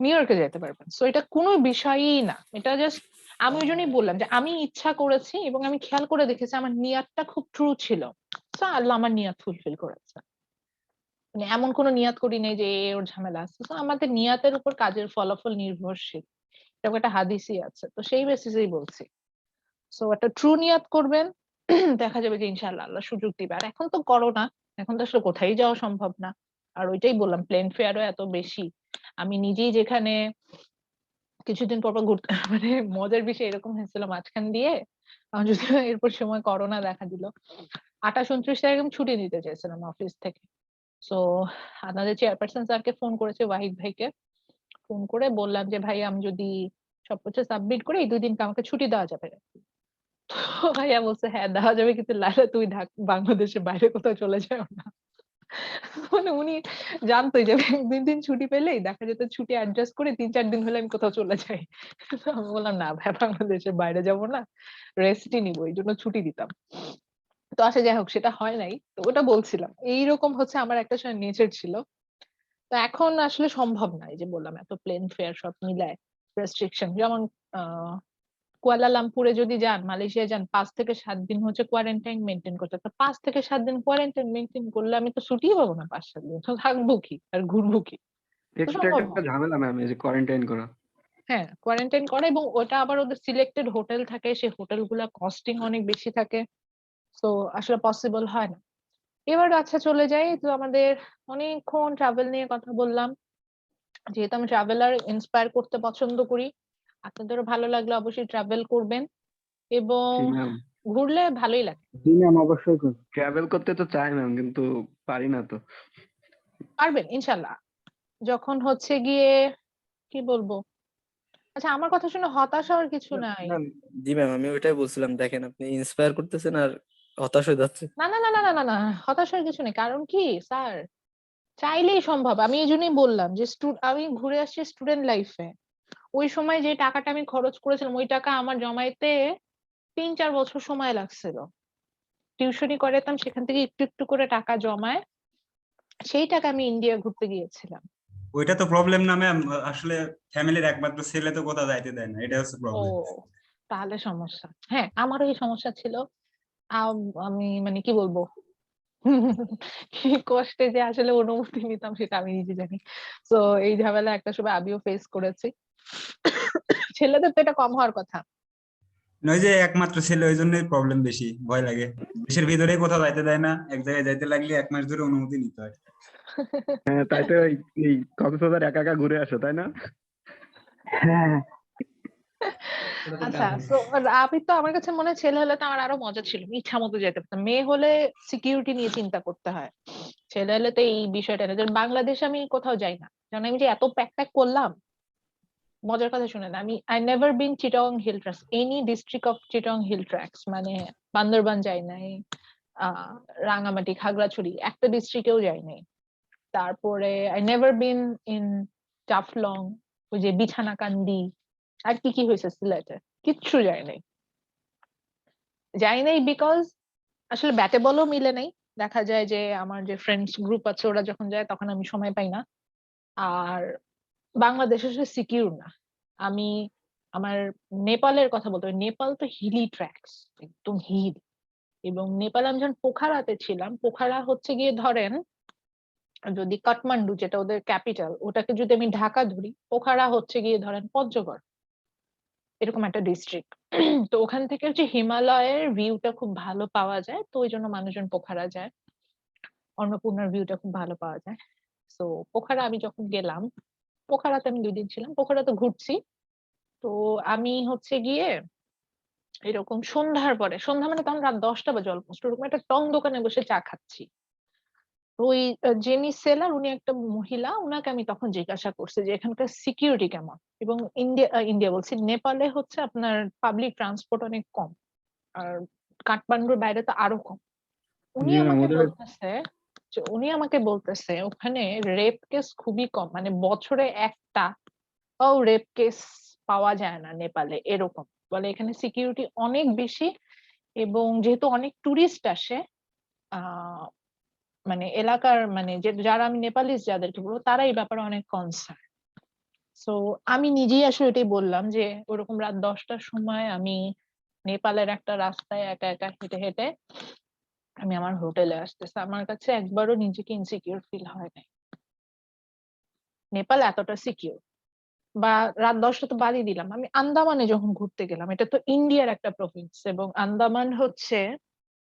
নিউ ইয়র্কে যেতে পারবেন। সো এটা কোনো বিষয়ই না, এটা জাস্ট, আমি ওই জন্যই বললাম যে আমি ইচ্ছা করেছি এবং আমি খেয়াল করে দেখেছি আমার নিয়াতটা খুব ট্রু ছিল। তো আল্লাহ আমার নিয়াত ফুলফিল করেছে। মানে এমন কোনো নিয়াত করি নাই যে ওর ঝামেলা আছে। তো আমাদের নিয়াতের উপর কাজের ফলাফল নির্ভরশীল, এরকম একটা হাদিসই আছে, তো সেই বেসিসেই বলছি। সো একটা ট্রু নিয়াত করবেন, দেখা যাবে যে ইনশাআল্লাহ আল্লাহ সুযোগ দিবে। আর এখন তো করোনা, এখন তো আসলে কোথায় যাওয়া সম্ভব না। আর ওইটাই বললাম, প্লেন ফেয়ারও এত বেশি। আমি নিজেই যেখানে কিছুদিন পর পর ঘুরতে মানে মজার বিষয় এরকম হয়েছিল মাঝখান দিয়ে, আমার যদি এরপর সময় করোনা দেখা দিল, 28-29 তারিখ আমি ছুটি নিতে চেয়েছিলাম অফিস থেকে। তো আপনাদের চেয়ারপারসন স্যারকে ফোন করেছে, ওয়াহিদ ভাইকে ফোন করে বললাম যে ভাই, আমি যদি সবকিছু সাবমিট করে এই 2 দিনকে আমাকে ছুটি দেওয়া যাবে? তো ভাইয়া বলছে হ্যাঁ দেওয়া যাবে, কিন্তু লাইলা তুই বাংলাদেশের বাইরে কোথাও চলে যাও না। মানে উনি জানতোই যে আমি 2 দিন ছুটি পেলেই দেখা যেত ছুটি অ্যাডজাস্ট করে 3-4 দিন হলে আমি কোথাও চলে যাই। তো আমি বললাম না ভাই, বাংলাদেশের বাইরে যাব না, রেস্টই নিবো, এই জন্য ছুটি দিতাম। তো যাই হোক, সেটা হয় নাই। তো ওটা বলছিলাম, এইরকম হচ্ছে আমার একটা সময় নেচার ছিল তো এখন আসলে সম্ভব না, এই যে বললাম এত প্লেন ফেয়ার সব মিলায় রেস্ট্রিকশন। যেমন কুয়ালালামপুরে যদি যান, মালয়েশিয়া যান, 5 থেকে 7 দিন হচ্ছে কোয়ারেন্টাইন মেনটেন করতে হবে। তো 5 থেকে 7 দিন কোয়ারেন্টাইন মেনটেন করলে আমি তো ছুটিই পাবো না 5-7 দিন, তো থাকবো কি আর ঘুরবো কি? তো এক্সট্রা সম্ভব একটা না। ঝামেলা ম্যাম এই যে কোয়ারেন্টাইন করা। হ্যাঁ, কোয়ারেন্টাইন করে, এবং ওটা আবার ওদের সিলেক্টেড হোটেল থাকে, সেই হোটেলগুলা কস্টিং অনেক বেশি থাকে, তো আসলে পসিবল হয় না। এবার আচ্ছা চলে যাই, তো আমাদের অনেকক্ষণ ট্রাভেল নিয়ে কথা বললাম। যেহেতু আমি ট্রাভেলার, ইন্সপায়ার করতে পছন্দ করি, আপনাদেরও ভালো লাগলে অবশ্যই ট্রাভেল করবেন, এবং জি ম্যাম। ঘুরলে ভালোই লাগে। জি ম্যাম, অবশ্যই করুন। ট্রাভেল করতে তো চাই ম্যাম, কিন্তু পারি না তো। পারবেন ইনশাল্লাহ। যখন হচ্ছে গিয়ে কি বলবো, আচ্ছা আমার কথা শুনে হতাশ হওয়ার কিছু নাই। ম্যাম, জি ম্যাম, আমি ওইটাই বলছিলাম, দেখেন আপনি ইন্সপায়ার করতেছেন আর হতাশ হয়ে যাচ্ছে। না না না না না না না, হতাশ হওয়ার কিছু নেই। কারণ কি স্যার, চাইলেই সম্ভব। আমি এই জন্যই বললাম যে আমি ঘুরে আসছি স্টুডেন্ট লাইফে। ওই সময় যে টাকাটা আমি খরচ করেছিলাম, ওই টাকা আমার জমাইতে 3-4 বছর সময় লাগছিল। টিউশনি করাতাম, সেখান থেকে একটু একটু করে টাকা জমায় সেই টাকা আমি ইন্ডিয়া ঘুরতে গিয়েছিলাম। ওইটা তো প্রবলেম না ম্যাম, আসলে ফ্যামিলির একমাত্র ছেলে তো কোথাও যাইতে দেয় না, এটা হচ্ছে ও, প্রবলেম। তাহলে সমস্যা। হ্যাঁ, আমারও এই সমস্যা ছিল। আমি মানে কি বলবো, কি কষ্টে যে আসলে অনুমতি নিতাম সেটা আমি নিজে জানি। তো এই ঝামেলা একটা সময় আমিও ফেস করেছি। ছেলেদের তো এটা কম হওয়ার কথা। নয় যে একমাত্র ছেলে, ওই জন্যই প্রবলেম বেশি, ভয় লাগে। দেশের ভিতরে কোথাও যাইতে দেয় না, এক জায়গায় যাইতে লাগলে 1 মাস ধরে অনুমতি নিতে হয়। হ্যাঁ, তাই তো এই কক্সবাজার একা একা ঘুরে আসো, তাই না? হ্যাঁ, আচ্ছা, তো আমি তো, আমার কাছে মনে হয় ছেলে হলে তো আমার আরো মজা ছিল, ইচ্ছা মতো যেতে পারতাম। মেয়ে হলে সিকিউরিটি নিয়ে চিন্তা করতে হয়, ছেলে হলে তো এই বিষয়টা না। যেমন বাংলাদেশে আমি কোথাও যাই না, কারণ আমি যে এত প্যাক প্যাক করলাম। মজার কথা শুনেন, আমি I never been Chittagong hill tracts, any district of Chittagong hill tracts, মানে বান্দরবান যাই নাই, আহ রাঙামাটি, খাগড়াছড়ি, একটা ডিস্ট্রিক্টেও যাই নাই। তারপরে I never been in Jaflong, ওই যে বিছানাকান্দি, আর কি কি হয়েছে সিলেটে, কিচ্ছু যাই নাই। যাই নাই বিকজ আসলে ব্যাটে বলও মিলে নাই। দেখা যায় যে আমার যে ফ্রেন্ডস গ্রুপ আছে ওরা যখন যায় তখন আমি সময় পাই না। আর বাংলাদেশ আসলে সিকিউর না। আমি আমার নেপালের কথা বলতে পারি, নেপাল তো হিলি ট্র্যাক্স, একদম হিল। এবং নেপালে আমি যখন পোখারাতে ছিলাম, পোখারা হচ্ছে গিয়ে ধরেন যদি কাঠমান্ডু যেটা ওদের ক্যাপিটাল, ওটাকে যদি আমি ঢাকা ধরি, পোখারা হচ্ছে গিয়ে ধরেন পঞ্চগড়, এরকম একটা ডিস্ট্রিক্ট। তো ওখান থেকে হচ্ছে হিমালয়ের ভিউটা খুব ভালো পাওয়া যায়, তো ওই জন্য মানুষজন পোখারা যায়। অন্নপূর্ণার ভিউটা খুব ভালো পাওয়া যায়। তো পোখারা আমি যখন গেলাম, পোখারাতে আমি 2 দিন ছিলাম, পোখারাতে ঘুরছি। তো আমি হচ্ছে গিয়ে এরকম সন্ধ্যার পরে, সন্ধ্যা মানে তখন রাত 10টা বাজে অলমোস্ট, ওরকম একটা টং দোকানে বসে চা খাচ্ছি। তো ওই যিনি সেলার, উনি একটা মহিলা, উনাকে আমি তখন জিজ্ঞাসা করছি যে এখানকার সিকিউরিটি কেমন। এবং ইন্ডিয়া বলছি, নেপালে হচ্ছে আপনার পাবলিক ট্রান্সপোর্ট অনেক কম, আর কাঠমান্ডুর বাইরে তো আরো কম। উনি জি ম্যাম, আমাকে ওদের বলতেছে ওখানে রেপ কেস খুবই কম, মানে বছরে একটা রেপ কেস পাওয়া যায় না নেপালে, এরকম বলে। এখানে সিকিউরিটি অনেক বেশি, এবং যেহেতু অনেক টুরিস্ট আসে, আহ মানে এলাকার, মানে যে যারা, আমি নেপালিস যাদেরকে বলবো, তারা এই ব্যাপারে অনেক কনসার্ন। সো আমি নিজেই আসলে এটাই বললাম যে ওরকম রাত 10টার সময় আমি নেপালের একটা রাস্তায় একা একা হেঁটে হেঁটে আমি আমার হোটেলে আসতেছে, আমার কাছে একবারও নিজেকে ইনসিকিউর ফিল হয় নাই। নেপাল এতটা সিকিউর। বা রাত 10টা তো বাদই দিলাম, আমি আন্দামানে যখন ঘুরতে গেলাম, এটা তো ইন্ডিয়ার একটা প্রভিন্স, এবং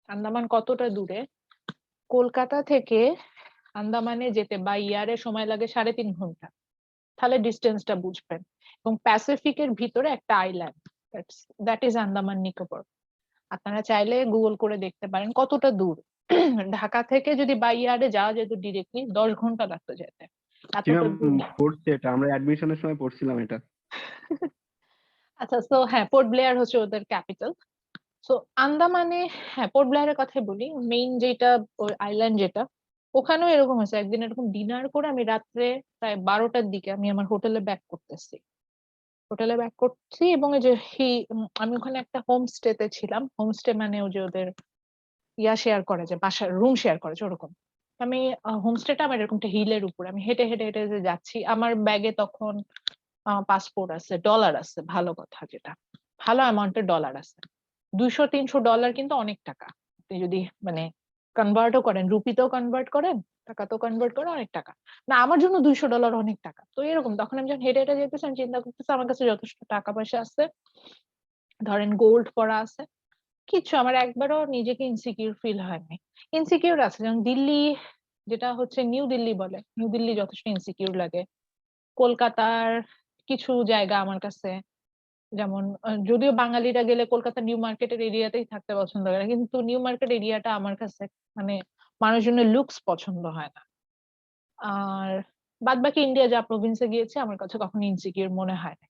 আন্দামান কতটা দূরে, কলকাতা থেকে আন্দামানে যেতে বাই ইয়ারে সময় লাগে 3.5 ঘন্টা। তাহলে ডিস্টেন্সটা বুঝবেন। এবং প্যাসিফিকের ভিতরে একটা island, that is Andaman Nicobar. আপনারা চাইলে গুগল করে দেখতে পারেন কতটা দূর। ঢাকা থেকে যদি বাই এয়ারে যাওয়া যেত ডিরেক্টলি, 10 ঘন্টা লাগতো যেতে, জি এতটা ম্যাম, দূর। পড়ছে এটা, আমরা অ্যাডমিশনের সময় পড়ছিলাম এটা। আচ্ছা, তো হ্যাঁ, পোর্ট ব্লেয়ার হচ্ছে ওদের ক্যাপিটাল। তো আন্দামানে, হ্যাঁ পোর্ট ব্লেয়ারের কথাই বলি, মেইন যেটা ওই আইল্যান্ড যেটা, ওখানেও এরকম হয়েছে। একদিন এরকম ডিনার করে আমি রাত্রে প্রায় 12টার দিকে আমি আমার হোটেলে ব্যাক করছি, এবং এই যে আমি ওখানে একটা হোমস্টেতে ছিলাম। হোমস্টে মানে ওই যে ওদের শেয়ার করে, যে বাসার রুম শেয়ার করে, যে ওরকম। আমি হোমস্টেটা আমার এরকম একটা হিলের উপর, আমি হেঁটে হেঁটে হেঁটে যে যাচ্ছি, আমার ব্যাগে তখন পাসপোর্ট আছে, ডলার আছে, ভালো কথা, যেটা ভালো অ্যামাউন্টের ডলার আছে। $200-300 কিন্তু অনেক টাকা। আপনি যদি মানে কনভার্টও করেন, রুপিতেও কনভার্ট করেন, টাকাতেও কনভার্ট করেন, অনেক টাকা। না, আমার জন্য $200 অনেক টাকা। তো এরকম তখন আমি যখন হেঁটে হেঁটে যেতেছি, আমি চিন্তা করতেছি আমার কাছে যথেষ্ট টাকা পয়সা আছে, ধরেন গোল্ড পরা আছে, কিছু আমার একবারও নিজেকে ইনসিকিউর ফিল হয়নি। ইনসিকিউর আছে, যেমন দিল্লি, যেটা হচ্ছে নিউ দিল্লি বলে, নিউ দিল্লি যথেষ্ট ইনসিকিউর লাগে। কলকাতার কিছু জায়গা আমার কাছে, যেমন যদিও বাঙালিরা গেলে কলকাতা নিউ মার্কেটের এরিয়াতেই থাকতে পছন্দ করে, কিন্তু নিউ মার্কেট এরিয়াটা আমার কাছে মানে মানুষজনের লুকস পছন্দ হয় না। আর বাদ বাকি ইন্ডিয়া যা প্রভিন্সে গিয়েছে আমার কাছে কখনো ইনসিকিউর মনে হয় না।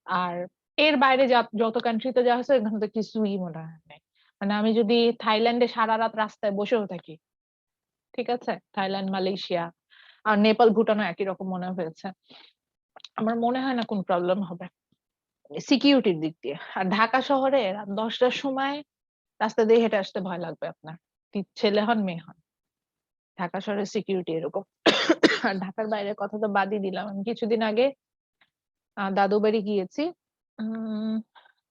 আর এর বাইরে যত কান্ট্রিতে যা হচ্ছে এখানে তো কিছুই মনে হয় না। মানে আমি যদি থাইল্যান্ডে সারা রাত রাস্তায় বসেও থাকি, ঠিক আছে, থাইল্যান্ড, মালয়েশিয়া আর নেপাল, ভুটানও একই রকম মনে হয়েছে, আমার মনে হয় না কোন প্রবলেম হবে সিকিউরিটির দিক দিয়ে। আর ঢাকা শহরে রাত 10টার সময় রাস্তা দিয়ে হেঁটে আসতে ভয় লাগবে আপনার, ছেলে হন মেয়ে হন। ঢাকা শহরের সিকিউরিটি এরকম। আর ঢাকার বাইরের কথা তো বাদই দিলাম। আমি কিছুদিন আগে দাদু বাড়ি গিয়েছি।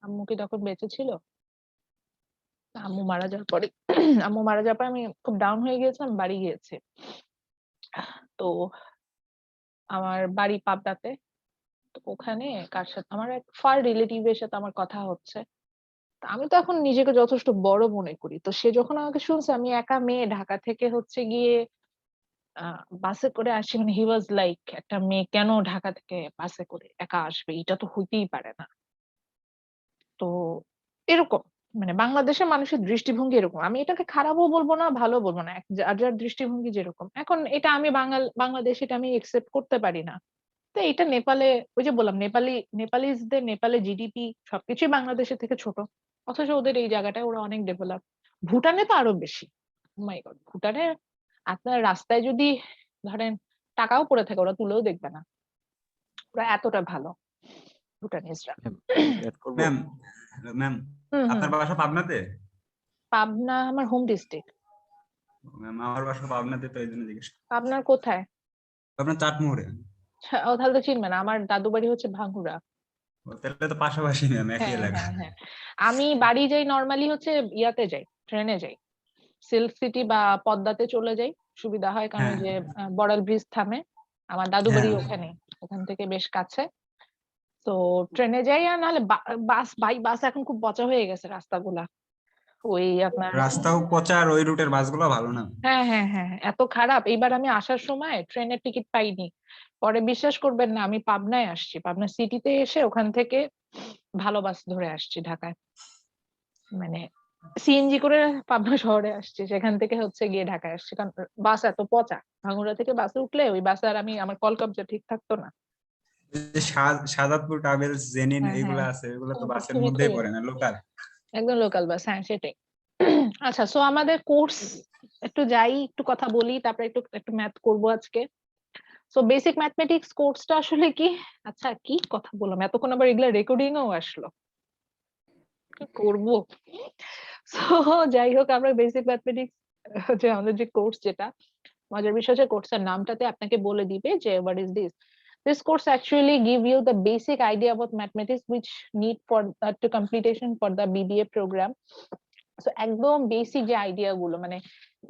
আম্মু কি তখন বেঁচে ছিল? আম্মু মারা যাওয়ার পরে আম্মু মারা যাওয়ার পরে আমি খুব ডাউন হয়ে গিয়েছিলাম, বাড়ি গিয়েছি। তো আমার বাড়ি পাবনাতে। তো ওখানে কার সাথে, আমার এক ফার রিলেটিভের সাথে আমার কথা হচ্ছে। তা আমি তো এখন নিজেকে যথেষ্ট বড় মনে করি, তো সে যখন আমাকে শুনছে আমি একা মেয়ে ঢাকা থেকে হচ্ছে গিয়ে বাসে করে আসি, মানে হি ওয়াজ লাইক, একটা মেয়ে কেন ঢাকা থেকে বাসে করে একা আসবে, এটা তো হইতেই পারে না। তো এরকম মানে বাংলাদেশের মানুষের দৃষ্টিভঙ্গি এরকম। আমি এটাকে খারাপও বলবো না, ভালো বলবো না, যার যার দৃষ্টিভঙ্গি যেরকম। এখন এটা আমি বাংলাদেশ, এটা আমি একসেপ্ট করতে পারি না। তো এটা নেপালে, ওই যে বললাম, নেপালিজদের, নেপালে জিডিপি সবকিছুই বাংলাদেশের থেকে ছোট, অথচ ওদের এই জায়গাটায় ওরা অনেক ডেভেলপ। ভুটানে তো আরো বেশি। মাই গড, ভুটানে আপনার রাস্তায় যদি ধরেন টাকাও পড়ে থাকে ওরা তুলেও দেখবে না, ওরা এতটা ভালো ভুটানিজরা। এড করবো। ম্যাম, ম্যাম হুম হুম। আপনার বাসা পাবনাতে? পাবনা আমার হোম ডিস্ট্রিক্ট। ম্যাম আমার বাসা পাবনাতে, তো এই জন্য জিজ্ঞেস করলাম। আপনার কোথায়? আপনার চাটমোহরে। ও তাহলে তো চিনবে না, আমার দাদু বাড়ি হচ্ছে ভাঙ্গুড়া। ও, তাহলে তো পাশাপাশি ম্যাম, একই হ্যাঁ এলাকা। হ্যাঁ হ্যাঁ। আমি বাড়ি যাই নর্মালি হচ্ছে ইয়াতে যাই, ট্রেনে যাই, সিল্ক সিটি বা পদ্মাতে চলে যাই, সুবিধা হয়, কারণ হ্যাঁ ওই যে বড়াল ব্রিজ থামে, আমার দাদু বাড়ি হ্যাঁ, ওখানে, ওখান থেকে বেশ কাছে। তো ট্রেনে যাই, আর নাহলে বাস এখন খুব পচা হয়ে গেছে রাস্তাগুলা, ওই আপনার। রাস্তাও পচা, আর ওই রুটের বাসগুলো ভালো না। হ্যাঁ হ্যাঁ হ্যাঁ হ্যাঁ, এত খারাপ। এইবার আমি আসার সময় ট্রেনের টিকিট পাইনি, পরে বিশ্বাস করবেন না, আমি পাবনায় আসছি, পাবনা সিটিতে এসে ওখান থেকে ভালো বাস ধরে আসছি ঢাকায়, মানে সিএনজি করে পাবনা শহরে আসছি, সেখান থেকে হচ্ছে গিয়ে ঢাকায় আসছি, কারণ বাস এত পচা। ভাঙুরা থেকে বাসে উঠলে ওই বাসে আর আমি, আমার কল কবজা ঠিক থাকতো না। এই যে শাহজাদপুর ট্রাভেলস, জেনিন, হ্যাঁ এইগুলা হ্যাঁ, আছে, এগুলো তো খুব বাসের খুবই মধ্যেই খুবই পড়ে না, লোকাল। একদম লোকাল বাস, হ্যাঁ সেটাই। আচ্ছা, সো আমাদের কোর্স একটু যাই, একটু কথা বলি, তারপরে একটু একটু ম্যাথ করবো আজকে। সো বেসিক ম্যাথমেটিক্স কোর্সটা আসলে কি? আচ্ছা, কি কথা বললাম এতক্ষণ, আবার এগুলা রেকর্ডিং ও আসলো, কি করবো। সো যাই হোক, আমরা বেসিক ম্যাথমেটিক্স যে আমাদের যে কোর্স, যেটা মজার বিষয় যে কোর্সের নামটাতে আপনাকে বলে দিবে যে what is this. This course actually give you the basic idea about mathematics which need for to completion for the BBA program. So একদম বেসিক যে আইডিয়া গুলো, মানে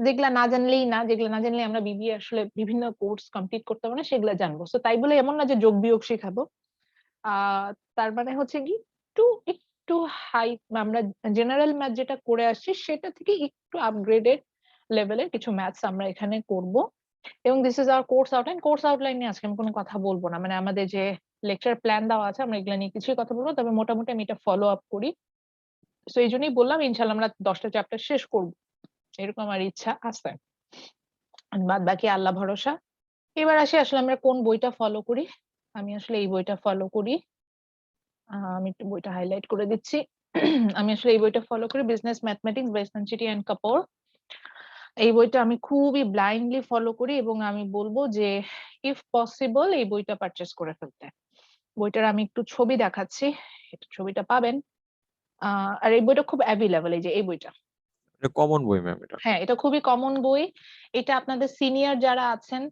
যেগুলা না জানলেই না, যেগুলো না জানলে আমরা বিবিএ আসলে বিভিন্ন কোর্স কমপ্লিট করতে পারবো না, সেগুলো জানবো। তো তাই বলে এমন না যে যোগ বিয়োগ শেখাবো, তার মানে হচ্ছে কি একটু একটু হাই, আমরা জেনারেল ম্যাথ যেটা করে আসছি সেটা থেকে একটু আপগ্রেডেড লেভেলের কিছু ম্যাথস আমরা এখানে করব। এবং this is our course outline. Course outline নিয়ে আজকে আমি কোনো কথা বলবো না, মানে আমাদের যে লেকচার প্ল্যান দেওয়া আছে আমরা এগুলো নিয়ে কিছুই কথা বলবো, তবে মোটামুটি আমি এটা ফলো আপ করি। তো এই জন্যই বললাম ইনশাল্লাহ আমরা 10টা চ্যাপ্টার শেষ করবো, এরকম আমার ইচ্ছা আছে, বাদ বাকি আল্লাহ ভরসা। এবার আসি আসলে আমরা কোন বইটা ফলো করি। আমি আসলে এই বইটা ফলো করি, আমি একটু বইটা হাইলাইট করে দিচ্ছি। আমি আসলে এই বইটা ফলো করি, business mathematics by Sancheti and Kapoor. এই বইটা আমি খুবই ব্লাইন্ডলি ফলো করি, এবং আমি বলবো যে ইফ পসিবল এই বইটা পারচেস করে ফেলতে। বইটার আমি একটু ছবি দেখাচ্ছি, এটা ছবিটা পাবেন। আর এই বইটা খুব অ্যাভেলেবল, এই যে এই বইটা, এটা কমন বই ম্যাম এটা। হ্যাঁ, এটা খুবই কমন বই। এটা আপনাদের সিনিয়র যারা আছেন,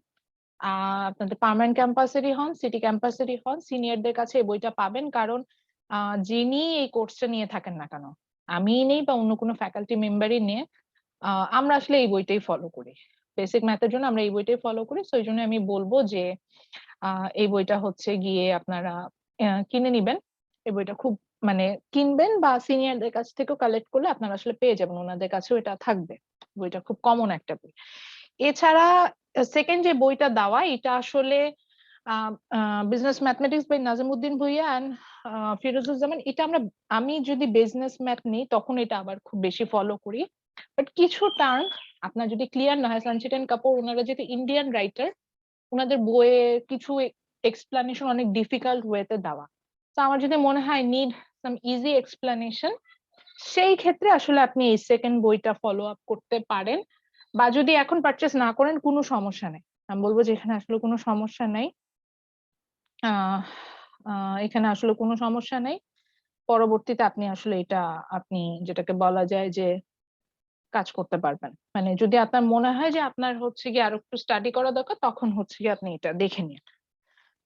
আপনাদের পার্মানেন্ট ক্যাম্পাসেরই হন, সিটি ক্যাম্পাসেরই হন, সিনিয়রদের কাছে এই বইটা পাবেন। কারণ যিনি এই কোর্সটা নিয়ে থাকেন না কেন, আমি নেই বা অন্য কোনো ফ্যাকাল্টি মেম্বারই নিয়ে, আমরা আসলে এই বইটাই ফলো করি। বেসিক ম্যাথের জন্য আমরা এই বইটাই ফলো করি। সো এই জন্য আমি বলবো যে এই বইটা হচ্ছে গিয়ে আপনারা কিনে নিবেন। এই বইটা খুব মানে কিনবেন বা সিনিয়রদের কাছ থেকেও কালেক্ট করলে আপনারা আসলে পেয়ে যাবেন, ওনাদের কাছেও এটা থাকবে। বইটা খুব কমন একটা বই। এছাড়া সেকেন্ড যে বইটা দেওয়া, এটা আসলে business mathematics by Nazimuddin Bhuiyan and Firozuzzaman. এটা আমি যদি বিজনেস ম্যাথ নিই তখন এটা আবার খুব বেশি ফলো করি। বাট কিছু টার্ম আপনার যদি ক্লিয়ার না হয়, সঞ্চিত এন্ড কাপুর ওনারা যেহেতু ইন্ডিয়ান রাইটার, ওনাদের বইয়ে কিছু এক্সপ্লানেশন অনেক ডিফিকাল্ট ওয়েতে দেওয়া। তো আমার যদি মনে হয় নিড সাম ইজি এক্সপ্লানেশন, সেই ক্ষেত্রে আসলে আপনি এই সেকেন্ড বইটা ফলো আপ করতে পারেন। বা যদি এখন পারচেস না করেন কোনো সমস্যা নেই, আমি বলবো যে এখানে আসলে কোনো সমস্যা নেই। এখানে আসলে কোনো সমস্যা নেই। পরবর্তীতে আপনি আসলে এটা আপনি যেটাকে বলা যায় যে কাজ করতে পারবেন। মানে যদি আপনার মনে হয় যে আপনার হচ্ছে গিয়ে আরো একটু স্টাডি করা দরকার, তখন হচ্ছে গিয়ে আপনি এটা দেখে নিন।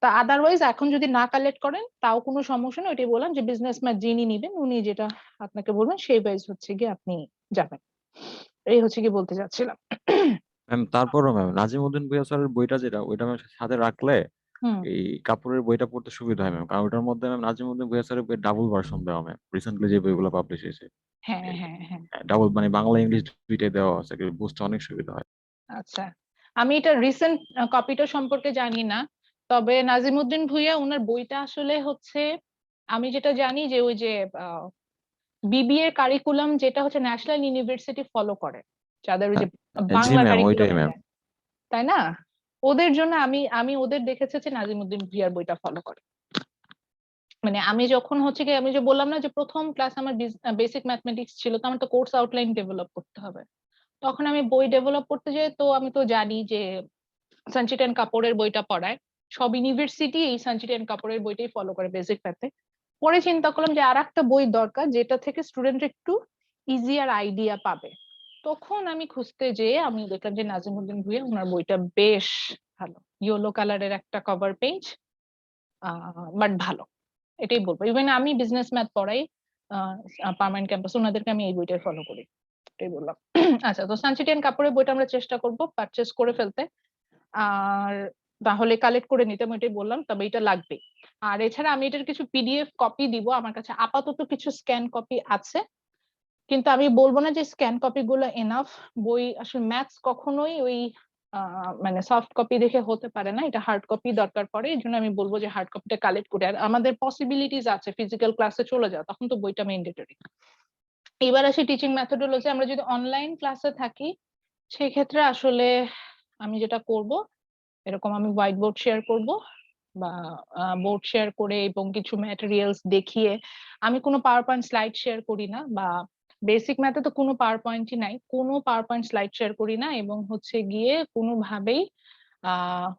তা আদারওয়াইজ এখন যদি না কালেক্ট করেন তাও কোনো সমস্যা নেই। ওইটাই বললাম যে বিজনেস ম্যাথ যিনি নিবেন উনি যেটা আপনাকে বলবেন সেই ওয়াইজ হচ্ছে গিয়ে আপনি যাবেন। এই হচ্ছে কি বলতে চাচ্ছিলাম। ম্যাম তারপরও ম্যাম নাজিমউদ্দিন ভুঁইয়া স্যারের বইটা যেটা, ওইটা ম্যাম সাথে রাখলে হুম। এই কাপড়ের বইটা পড়তে সুবিধা হয় ম্যাম, কারণ ওটার মধ্যে ম্যাম নাজিমউদ্দিন ভুঁইয়া স্যারের বই ডাবল ভার্সন দেওয়া ম্যাম, রিসেন্টলি যে বইগুলো পাবলিশ হয়েছে হ্যাঁ হ্যাঁ হ্যাঁ। ডাবল, মানে বাংলা ইংলিশ দুইটাই দেওয়া আছে, বুঝতে অনেক সুবিধা হয়। আচ্ছা, আমি এটা রিসেন্ট কপিটা সম্পর্কে জানি না। তবে নাজিমউদ্দিন ভুঁইয়া ওনার বইটা আসলে হচ্ছে, আমি যেটা জানি যে ওই যে বিবিএ কারিকুলাম যেটা হচ্ছে ন্যাশনাল ইউনিভার্সিটি ফলো করে, যাদের ওই যে জি বাংলা ম্যাম ওইটাই কারিকুলামে ম্যাম। দেয়, তাই না? ওদের জন্য আমি ওদের দেখেছি যে নাজিমউদ্দিন ভুঁইয়ার বইটা ফলো করে। মানে আমি যখন হচ্ছে কি, আমি যে বললাম না যে প্রথম ক্লাস আমার বেসিক ম্যাথমেটিক্স ছিল, তো আমার তো কোর্স আউটলাইন ডেভেলপ করতে হবে। তখন আমি বই ডেভেলপ করতে যাই, তো আমি তো জানি যে সঞ্চিত এন্ড কাপুরের বইটা পড়ায়, সব ইউনিভার্সিটি এই সঞ্চিত এন্ড কাপুরের বইটাই ফলো করে বেসিক ম্যাথে। পরে চিন্তা করলাম যে আর একটা বই দরকার যেটা থেকে স্টুডেন্ট একটু ইজিয়ার আইডিয়া পাবে। তখন আমি খুঁজতে যেয়ে আমি দেখলাম যে নাজিমউদ্দিন ভুঁইয়া ওনার বইটা বেশ ভালো, ইয়েলো কালারের একটা কভার পেজ, বাট ভালো, এটাই বলবো। ইভেন আমি বিজনেস ম্যাথ পড়াই পার্মানেন্ট ক্যাম্পাস, ওনাদেরকে আমি এই বইটাই ফলো করি, এটাই বললাম। আচ্ছা, তো সঞ্চিত এন্ড কাপুরের বইটা আমরা চেষ্টা করব পারচেস করে ফেলতে, আর তাহলে কালেক্ট করে নিতে, আমি এটাই বললাম। তবে এটা লাগবে। আর এছাড়া আমি এটার কিছু পিডিএফ কপি দিব, আমার কাছে আপাতত কিছু স্ক্যান কপি আছে, কিন্তু আমি বলবো না যে স্ক্যান কপি গুলো এনাফ। বই আসলে ম্যাথস কখনোই ওই মানে সফট কপি দেখে হতে পারে না, এটা হার্ড কপি দরকার পড়ে। এই জন্য আমি বলবো যে হার্ড কপিটা কালেক্ট করে, আর আমাদের পসিবিলিটিস আছে ফিজিক্যাল ক্লাসে চলে যাওয়া, তখন তো বইটা ম্যান্ডেটরি। এবার আসি টিচিং মেথডোলজি। আমরা যদি অনলাইন ক্লাসে থাকি সেই ক্ষেত্রে আসলে আমি যেটা করব, এরকম আমি হোয়াইট বোর্ড শেয়ার করব বা বোর্ড শেয়ার করে এবং কিছু ম্যাটেরিয়ালস দেখিয়ে, আমি কোনো পাওয়ার পয়েন্ট স্লাইড শেয়ার করি না, বা বেসিক ম্যাথে তো কোনো পাওয়ার পয়েন্টই নাই, কোনো পাওয়ার পয়েন্ট স্লাইড শেয়ার করি না, এবং হচ্ছে গিয়ে কোনোভাবেই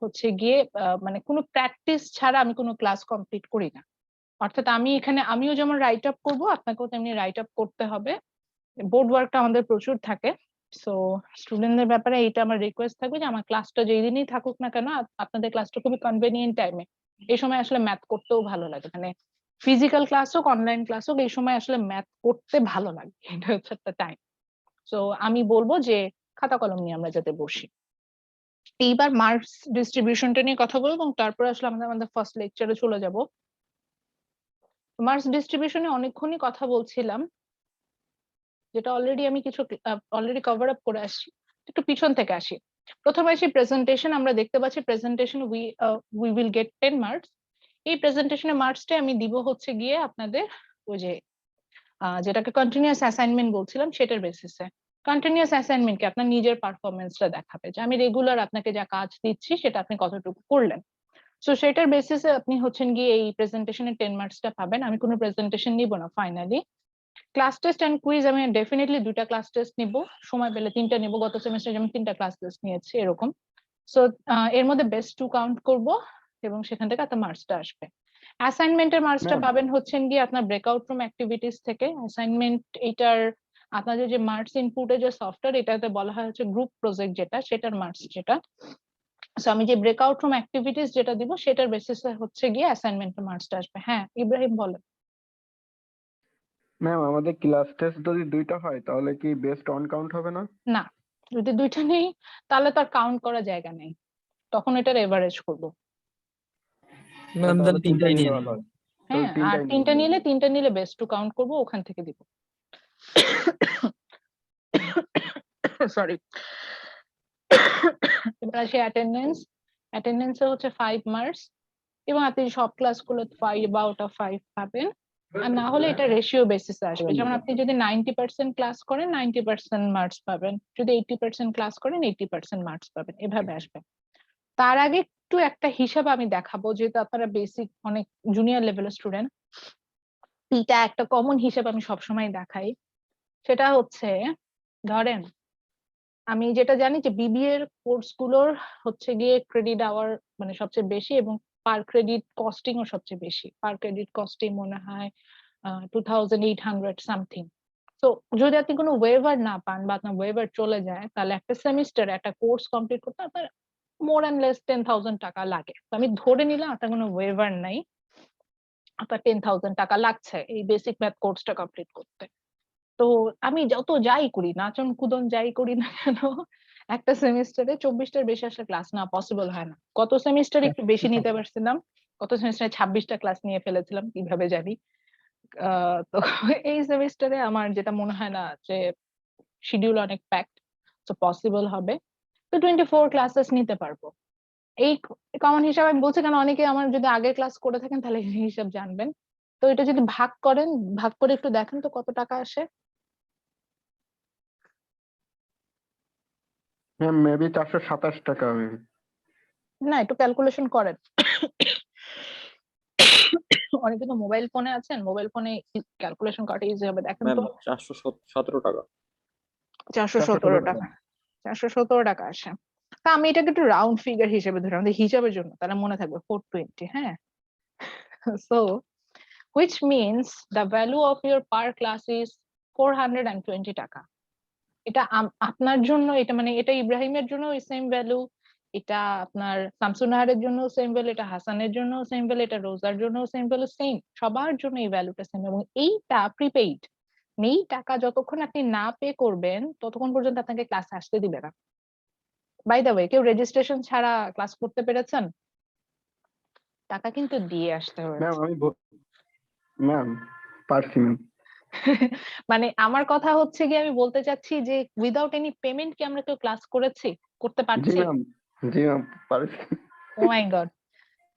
হচ্ছে গিয়ে মানে কোনো প্র্যাকটিস ছাড়া আমি কোনো ক্লাস কমপ্লিট করি না। অর্থাৎ আমি এখানে আমিও যেমন রাইট আপ করবো, আপনাকেও তেমনি রাইট আপ করতে হবে। বোর্ড ওয়ার্কটা আমাদের প্রচুর থাকে। সো স্টুডেন্টদের ব্যাপারে এইটা আমার রিকোয়েস্ট থাকবে যে আমার ক্লাসটা যেই দিনই থাকুক না কেন, আপনাদের ক্লাসটা খুবই কনভেনিয়েন্ট টাইমে, এই সময় আসলে ম্যাথ করতেও ভালো লাগে। মানে ফিজিক্যাল ক্লাস হোক অনলাইন ক্লাস হোক, এই সময় আসলে ম্যাথ করতে ভালো লাগে, এটা হচ্ছে একটা টাইম। সো আমি বলবো যে খাতা কলম নিয়ে আমরা যাতে বসি। এইবার মার্কস ডিস্ট্রিবিউশনটা নিয়ে কথা বলবো এবং তারপর আসলে আমরা আমাদের ফার্স্ট লেকচারে চলে যাব। মার্কস ডিস্ট্রিবিউশনে অনেকক্ষণই কথা বলছিলাম, যেটা অলরেডি আমি কিছু অলরেডি কভার আপ করে আসছি। একটু পিছন থেকে আসি। প্রথমে আসি প্রেজেন্টেশন। আমরা দেখতে পাচ্ছি presentation we will get 10 marks. এই প্রেজেন্টেশনের মার্কসটা আমি দিব হচ্ছে গিয়ে আপনাদের ওই যে যেটাকে কন্টিনিউয়াস অ্যাসাইনমেন্ট বলছিলাম সেটার বেসিসে। কন্টিনিউয়াস অ্যাসাইনমেন্টকে আপনার নিজের পারফরমেন্সটা দেখাবে যে আমি রেগুলার আপনাকে যা কাজ দিচ্ছি সেটা আপনি কতটুকু করলেন। সো সেটার বেসিসে আপনি হচ্ছেন গিয়ে এই প্রেজেন্টেশনের 10 মার্কসটা পাবেন। আমি কোনো প্রেজেন্টেশন নিব না finally. Class test and quiz আমি ডেফিনেটলি 2টা ক্লাস টেস্ট নিব, সময় পেলে 3টা নিব। গত সেমিস্টারে যেমন 3টা ক্লাস টেস্ট নিয়েছি এরকম। সো এর মধ্যে বেস্ট 2 কাউন্ট করব এবং সেখান থেকে আপনার মার্কসটা আসবে। অ্যাসাইনমেন্টের মার্কসটা ম্যাম পাবেন হচ্ছেন গিয়ে আপনার ব্রেকআউট রুম অ্যাক্টিভিটিস থেকে। অ্যাসাইনমেন্ট এটার আপনাদের যে মার্কস ইনপুটের যে সফটওয়্যার, এটাতে বলা হয় হচ্ছে গ্রুপ প্রজেক্ট, যেটা সেটার মার্কস যেটা। সো আমি যে ব্রেকআউট রুম অ্যাক্টিভিটিস যেটা দিব সেটার বেসিসে হচ্ছে গিয়ে অ্যাসাইনমেন্টের মার্কসটা আসবে। হ্যাঁ ইব্রাহিম বলেন। ম্যাম আমাদের ক্লাস টেস্ট যদি 2টা হয় তাহলে কি বেস্ট অন কাউন্ট হবে না? না, যদি 2টা নেই তাহলে তার কাউন্ট করার জায়গা নেই, তখন এটার এভারেজ করবো। ম্যাম তাহলে তাহলে 3টাই নিয়ে নিলে নিন। ভালো হয়। হ্যাঁ, আর 3টা নিলে 3টা নিলে বেস্ট টু কাউন্ট করবো, ওখান থেকে দিব। সরি। এবার আসি অ্যাটেন্ডেন্স। অ্যাটেন্ডেন্সে হচ্ছে 5 মার্কস, এবং আপনি সব ক্লাসগুলো 5 আউট অফ 5 পাবেন। আর না হলে এটা রেশিও বেসিসে আসবে, যেমন আপনি যদি 90% ক্লাস করেন 90% মার্কস পাবেন, যদি 80% ক্লাস করেন 80% মার্কস পাবেন, এভাবে আসবে। তার আগে একটু একটা হিসাব আমি দেখাবো, যেহেতু আপনারা বেসিক অনেক জুনিয়র লেভেলের স্টুডেন্ট, এটা একটা কমন হিসাব আমি সবসময় দেখাই। সেটা হচ্ছে, ধরেন আমি যেটা জানি যে বিবিএ এর কোর্স গুলোর হচ্ছে গিয়ে ক্রেডিট আওয়ার মানে সবচেয়ে বেশি, এবং পার ক্রেডিট কস্টিং ও সবচেয়ে বেশি। পার ক্রেডিট কস্টিং মনে হয় 2800 সামথিং। তো যদি আপনি কোনো ওয়েভার না পান বা আপনার ওয়েভার চলে যায়, তাহলে একটা সেমিস্টার একটা কোর্স কমপ্লিট করতে আপনার মোর অ্যান্ড লেস 10,000 টাকা লাগে। তো আমি ধরে নিলাম আপনার কোনো ওয়েভার নাই, আপনার 10,000 টাকা লাগছে এই বেসিক ম্যাথ কোর্সটা কমপ্লিট করতে। তো আমি যত যাই করি, নাচন কুদন যাই করি না কেন, একটা সেমিস্টারে 24টার বেশি আসলে ক্লাস না পসিবল হয় না। গত সেমিস্টারে একটু বেশি নিতে পারছিলাম, গত সেমিস্টারে 26টা ক্লাস নিয়ে ফেলেছিলাম কিভাবে জানি। তো এই সেমিস্টারে আমার যেটা মনে হয় না যে শিডিউল অনেক প্যাকড, তো পসিবল হবে। তো 24 ক্লাসেস নিতে পারবো। এই কমন হিসাব আমি বলছি কারণ অনেকে আমার যদি আগে ক্লাস করে থাকেন তাহলে এই হিসাব জানবেন। তো এটা যদি ভাগ করেন, ভাগ করে একটু দেখেন তো কত টাকা আসে। ম্যাম মেবি 427 টাকা maybe। না, একটু ক্যালকুলেশন করেন। অনেকে তো মোবাইল ফোনে আছেন, মোবাইল ফোনে ক্যালকুলেশন করাটা ইজি হবে। দেখেন ম্যাম তো 417 টাকা। 417 টাকা, 417 টাকা আসে। তা আমি এটাকে একটু রাউন্ড ফিগার হিসেবে ধরে আমাদের হিসাবের জন্য, তাহলে মনে থাকবে 420। হ্যাঁ, so which means the value of your per class is 420 টাকা। এটা আপনার জন্য, এটা মানে এটা ইব্রাহিমের জন্য সেম ভ্যালু, এটা আপনার শামসুন্নাহারের জন্য সেম ভ্যালু, এটা হাসানের জন্য সেম ভ্যালু, এটা রোজার জন্য সেম ভ্যালু, সেম সবার জন্য এই ভ্যালুটা সেম। এবং এইটা প্রিপেইড, এই টাকা যতক্ষণ আপনি না পে করবেন ততক্ষণ পর্যন্ত আপনাকে ক্লাস আসতে দিবে না। বাই দ্য ওয়ে, কেউ রেজিস্ট্রেশন ছাড়া ক্লাস করতে পেরেছেন? টাকা কিন্তু দিয়ে আসতে ম্যাম হয়েছে। আমি ম্যাম পারছি ম্যাম। মানে আমার কথা হচ্ছে কি, আমি বলতে চাচ্ছি যে উইদাউট এনি পেমেন্ট কি আমরা কেউ ক্লাস করতে জি পারছি? ম্যাম, জি ম্যাম পারছি। ও মাই গড।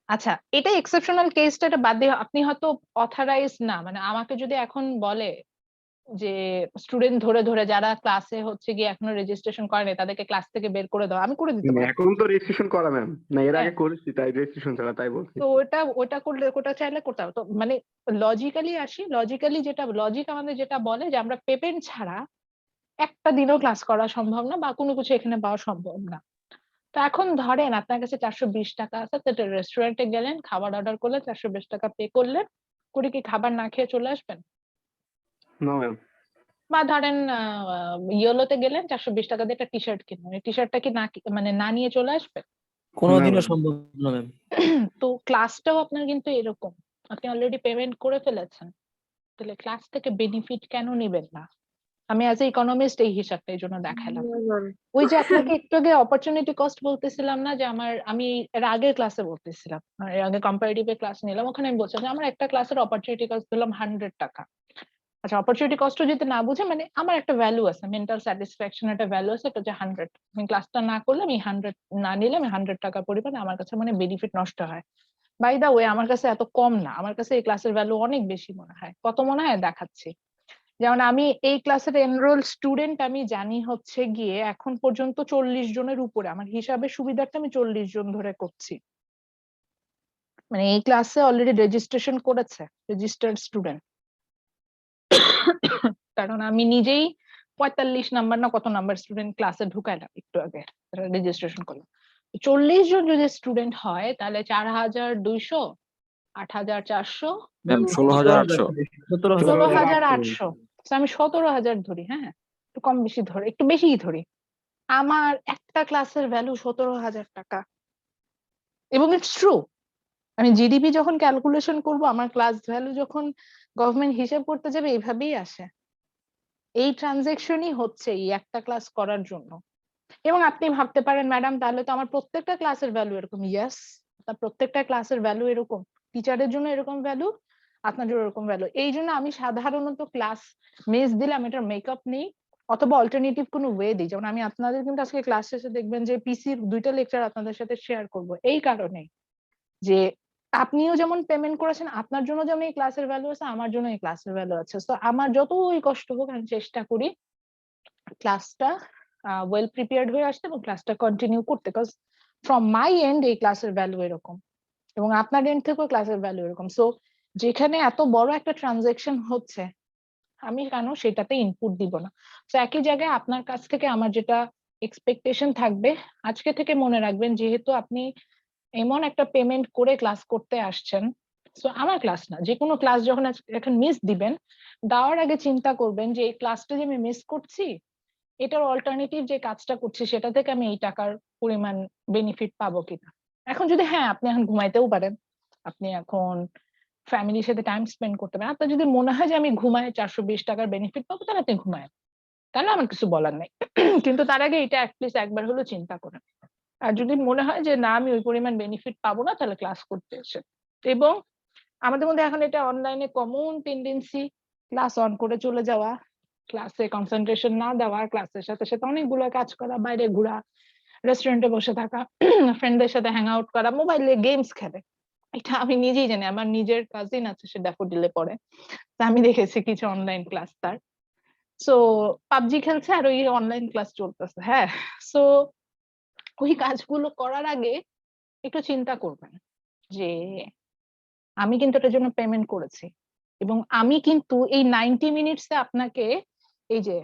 আচ্ছা, এটা এক্সেপশনাল কেসটা, এটা বাদ দিয়ে আপনি হয়তো অথরাইজ না, মানে আমাকে যদি এখন বলে যে স্টুডেন্ট ধরে ধরে যারা ক্লাসে হচ্ছে গিয়ে এখনো রেজিস্ট্রেশন করেনি তাদেরকে ক্লাস থেকে বের করে দাও, আমি করে দিতে পারি। এখন তো রেজিস্ট্রেশন করা ম্যাম, না এর আগে হ্যাঁ। করেছি তাই রেজিস্ট্রেশন ছাড়া তাই বলছি। তো ওটা করলে, ওটা চাইলে করতে হবে। তো মানে লজিক্যালি আসি, লজিক্যালি যেটা লজিক আমাদের যেটা বলে যে আমরা পেমেন্ট ছাড়া একটা দিনও ক্লাস করা সম্ভব না, বা কোনো কিছু এখানে পাওয়া সম্ভব না। তো এখন ধরেন আপনার কাছে 420 টাকা আছে, তো রেস্টুরেন্টে গেলেন, খাবার অর্ডার করলেন, 420 টাকা পে করলেন, করে কি খাবার না খেয়ে চলে আসবেন? না ম্যাম। বা ধরেন ইয়েলোতে গেলেন, 420 টাকা দিয়ে একটা টি শার্ট কিনলেন, এই টি শার্টটা কি মানে না নিয়ে চলে আসবেন? কোনোদিনও না, সম্ভব না ম্যাম। তো ক্লাসটাও আপনার কিন্তু এরকম, আপনি অলরেডি পেমেন্ট করে ফেলেছেন, তাহলে ক্লাস থেকে বেনিফিট কেন নিবেন না? আমি অ্যাজ এ ইকোনমিস্ট এই হিসাবটা এই জন্য দেখালাম। ওই যে আপনাকে একটু আগে অপরচুনিটি কস্ট বলতেছিলাম না, যে আমি এর আগের ক্লাসে বলতেছিলাম, এর আগে কম্পারেটিভ এর ক্লাস নিলাম, ওখানে আমি বলছিলাম যে আমার একটা ক্লাসের অপরচুনিটি কস্ট দিলাম 100 টাকা। আচ্ছা, অপরচুনিটি কস্ট যদি না বুঝে, মানে আমার একটা ভ্যালু আছে, মেন্টাল স্যাটিসফ্যাকশন একটা ভ্যালু আছে, এটা হচ্ছে 100। আমি ক্লাসটা না করলে, আমি 100 না নিলে, আমি 100 টাকা পরিমাণে আমার কাছে মানে বেনিফিট নষ্ট হয়। বাই দা ওয়ে, আমার কাছে এত কম না, আমার কাছে এই ক্লাসের ভ্যালু অনেক বেশি মনে হয়। কত মনে হয় দেখাচ্ছি। যেমন আমি এই ক্লাসের এনরোল স্টুডেন্ট আমি জানি হচ্ছে গিয়ে এখন পর্যন্ত 40 জনের উপরে, আমার হিসাবে সুবিধার্থে আমি 40 জন ধরে করছি, মানে এই ক্লাসে অলরেডি রেজিস্ট্রেশন করেছে রেজিস্টার্ড স্টুডেন্ট। কারণ আমি নিজেই 45 নাম্বার না কত নাম্বার স্টুডেন্ট ক্লাসে ঢুকাইলাম একটু আগে রেজিস্ট্রেশন করলাম। 40 জন যদি স্টুডেন্ট হয় তাহলে 4200, 8400, ম্যাম 16,800। 16,800, So আমি 17,000 ধরি, হ্যাঁ একটু কম বেশি ধরি, একটু বেশিই ধরি, আমার একটা ক্লাসের ভ্যালু 17,000 টাকা। এবং ইটস ট্রু, আমি জিডিপি যখন ক্যালকুলেশন করব, আমার ক্লাস ভ্যালু যখন গভর্নমেন্ট হিসেব করতে যাবে, এইভাবেই আসে। এই ট্রানজেকশনই হচ্ছে এই একটা ক্লাস করার জন্য। এবং আপনি ভাবতে পারেন ম্যাডাম তাহলে তো আমার প্রত্যেকটা ক্লাসের ভ্যালু এরকম। ইয়েস, তার প্রত্যেকটা ক্লাসের ভ্যালু এরকম, টিচারের জন্য এরকম ভ্যালু, আপনার জন্য এরকম ভ্যালু। এই জন্য আমি সাধারণত ক্লাস মিস দিলে আমি এটার মেকআপ নেই, অথবা অল্টারনেটিভ কোনো ওয়ে দিই। যেমন আমি আপনাদের কিন্তু আজকে ক্লাস শেষে দেখবেন যে পিসির 2টা লেকচার আপনাদের সাথে শেয়ার করব, এই কারণে যে আপনিও যেমন পেমেন্ট করেছেন, আপনার জন্য যেমন এই ক্লাসের ভ্যালু আছে, আমার জন্য এই ক্লাসের ভ্যালু আছে। তো আমার যতই কষ্ট হোক আমি চেষ্টা করি ক্লাসটা ওয়েল প্রিপেয়ার্ড হয়ে আসতে এবং ক্লাসটা কন্টিনিউ করতে, বিকজ ফ্রম মাই এন্ড এই ক্লাসের ভ্যালু এরকম এবং আপনার এন্ড থেকেও ক্লাসের ভ্যালু এরকম। সো যেখানে এত বড় একটা ট্রানজেকশন হচ্ছে, আমি কেন সেটাতে ইনপুট দিব না? তো একই জায়গায় আপনার কাছ থেকে আমার যেটা এক্সপেকটেশন থাকবে, আজকে থেকে মনে রাখবেন যেহেতু আপনি এমন একটা পেমেন্ট করে ক্লাস করতে আসছেন, সো আমার ক্লাস না, যে কোনো ক্লাস যখন এখন মিস দিবেন, দেওয়ার আগে চিন্তা করবেন যে এই ক্লাসটা যে আমি মিস করছি, এটার অল্টারনেটিভ যে কাজটা করছি সেটা থেকে আমি এই টাকার পরিমাণ বেনিফিট পাবো কিনা। এখন যদি হ্যাঁ আপনি এখন ঘুমাইতেও পারেন, আপনি এখন ফ্যামিলির সাথে টাইম স্পেন্ড করতে পারেন, আপনার যদি মনে হয় যে আমি ঘুমায় 420 টাকার বেনিফিট পাবো, তাহলে আপনি ঘুমায়, তাহলে আমার কিছু বলার নেই। কিন্তু তার আগে এটা অ্যাটলিস্ট একবার হলেও চিন্তা করেন। আর যদি মনে হয় যে না আমি ওই পরিমাণ বেনিফিট পাবো না, তাহলে ক্লাস করতে এসে। এবং আমাদের মধ্যে এখন এটা অনলাইনে কমন টেন্ডেন্সি, ক্লাস অন করে চলে যাওয়া, ক্লাসে কনসেন্ট্রেশন না দেওয়া, ক্লাসের সাথে সাথে অনেকগুলো কাজ করা, বাইরে ঘোরা, রেস্টুরেন্টে বসে থাকা, ফ্রেন্ডদের সাথে হ্যাং আউট করা, মোবাইলে গেমস খেলে। এটা আমি নিজেই জানি, আমার নিজের কাজিন আছে, সে ড্যাফোডিলে পড়ে, তা আমি দেখেছি কিছু অনলাইন ক্লাস তার। সো পাবজি খেলছে আর ওই অনলাইন ক্লাস চলতেছে। হ্যাঁ, সো ওই কাজগুলো করার আগে একটু চিন্তা করবেন যে আমি কিন্তু এটার জন্য পেমেন্ট করেছি এবং আমি কিন্তু এই 90 মিনিটসে আপনাকে এই যে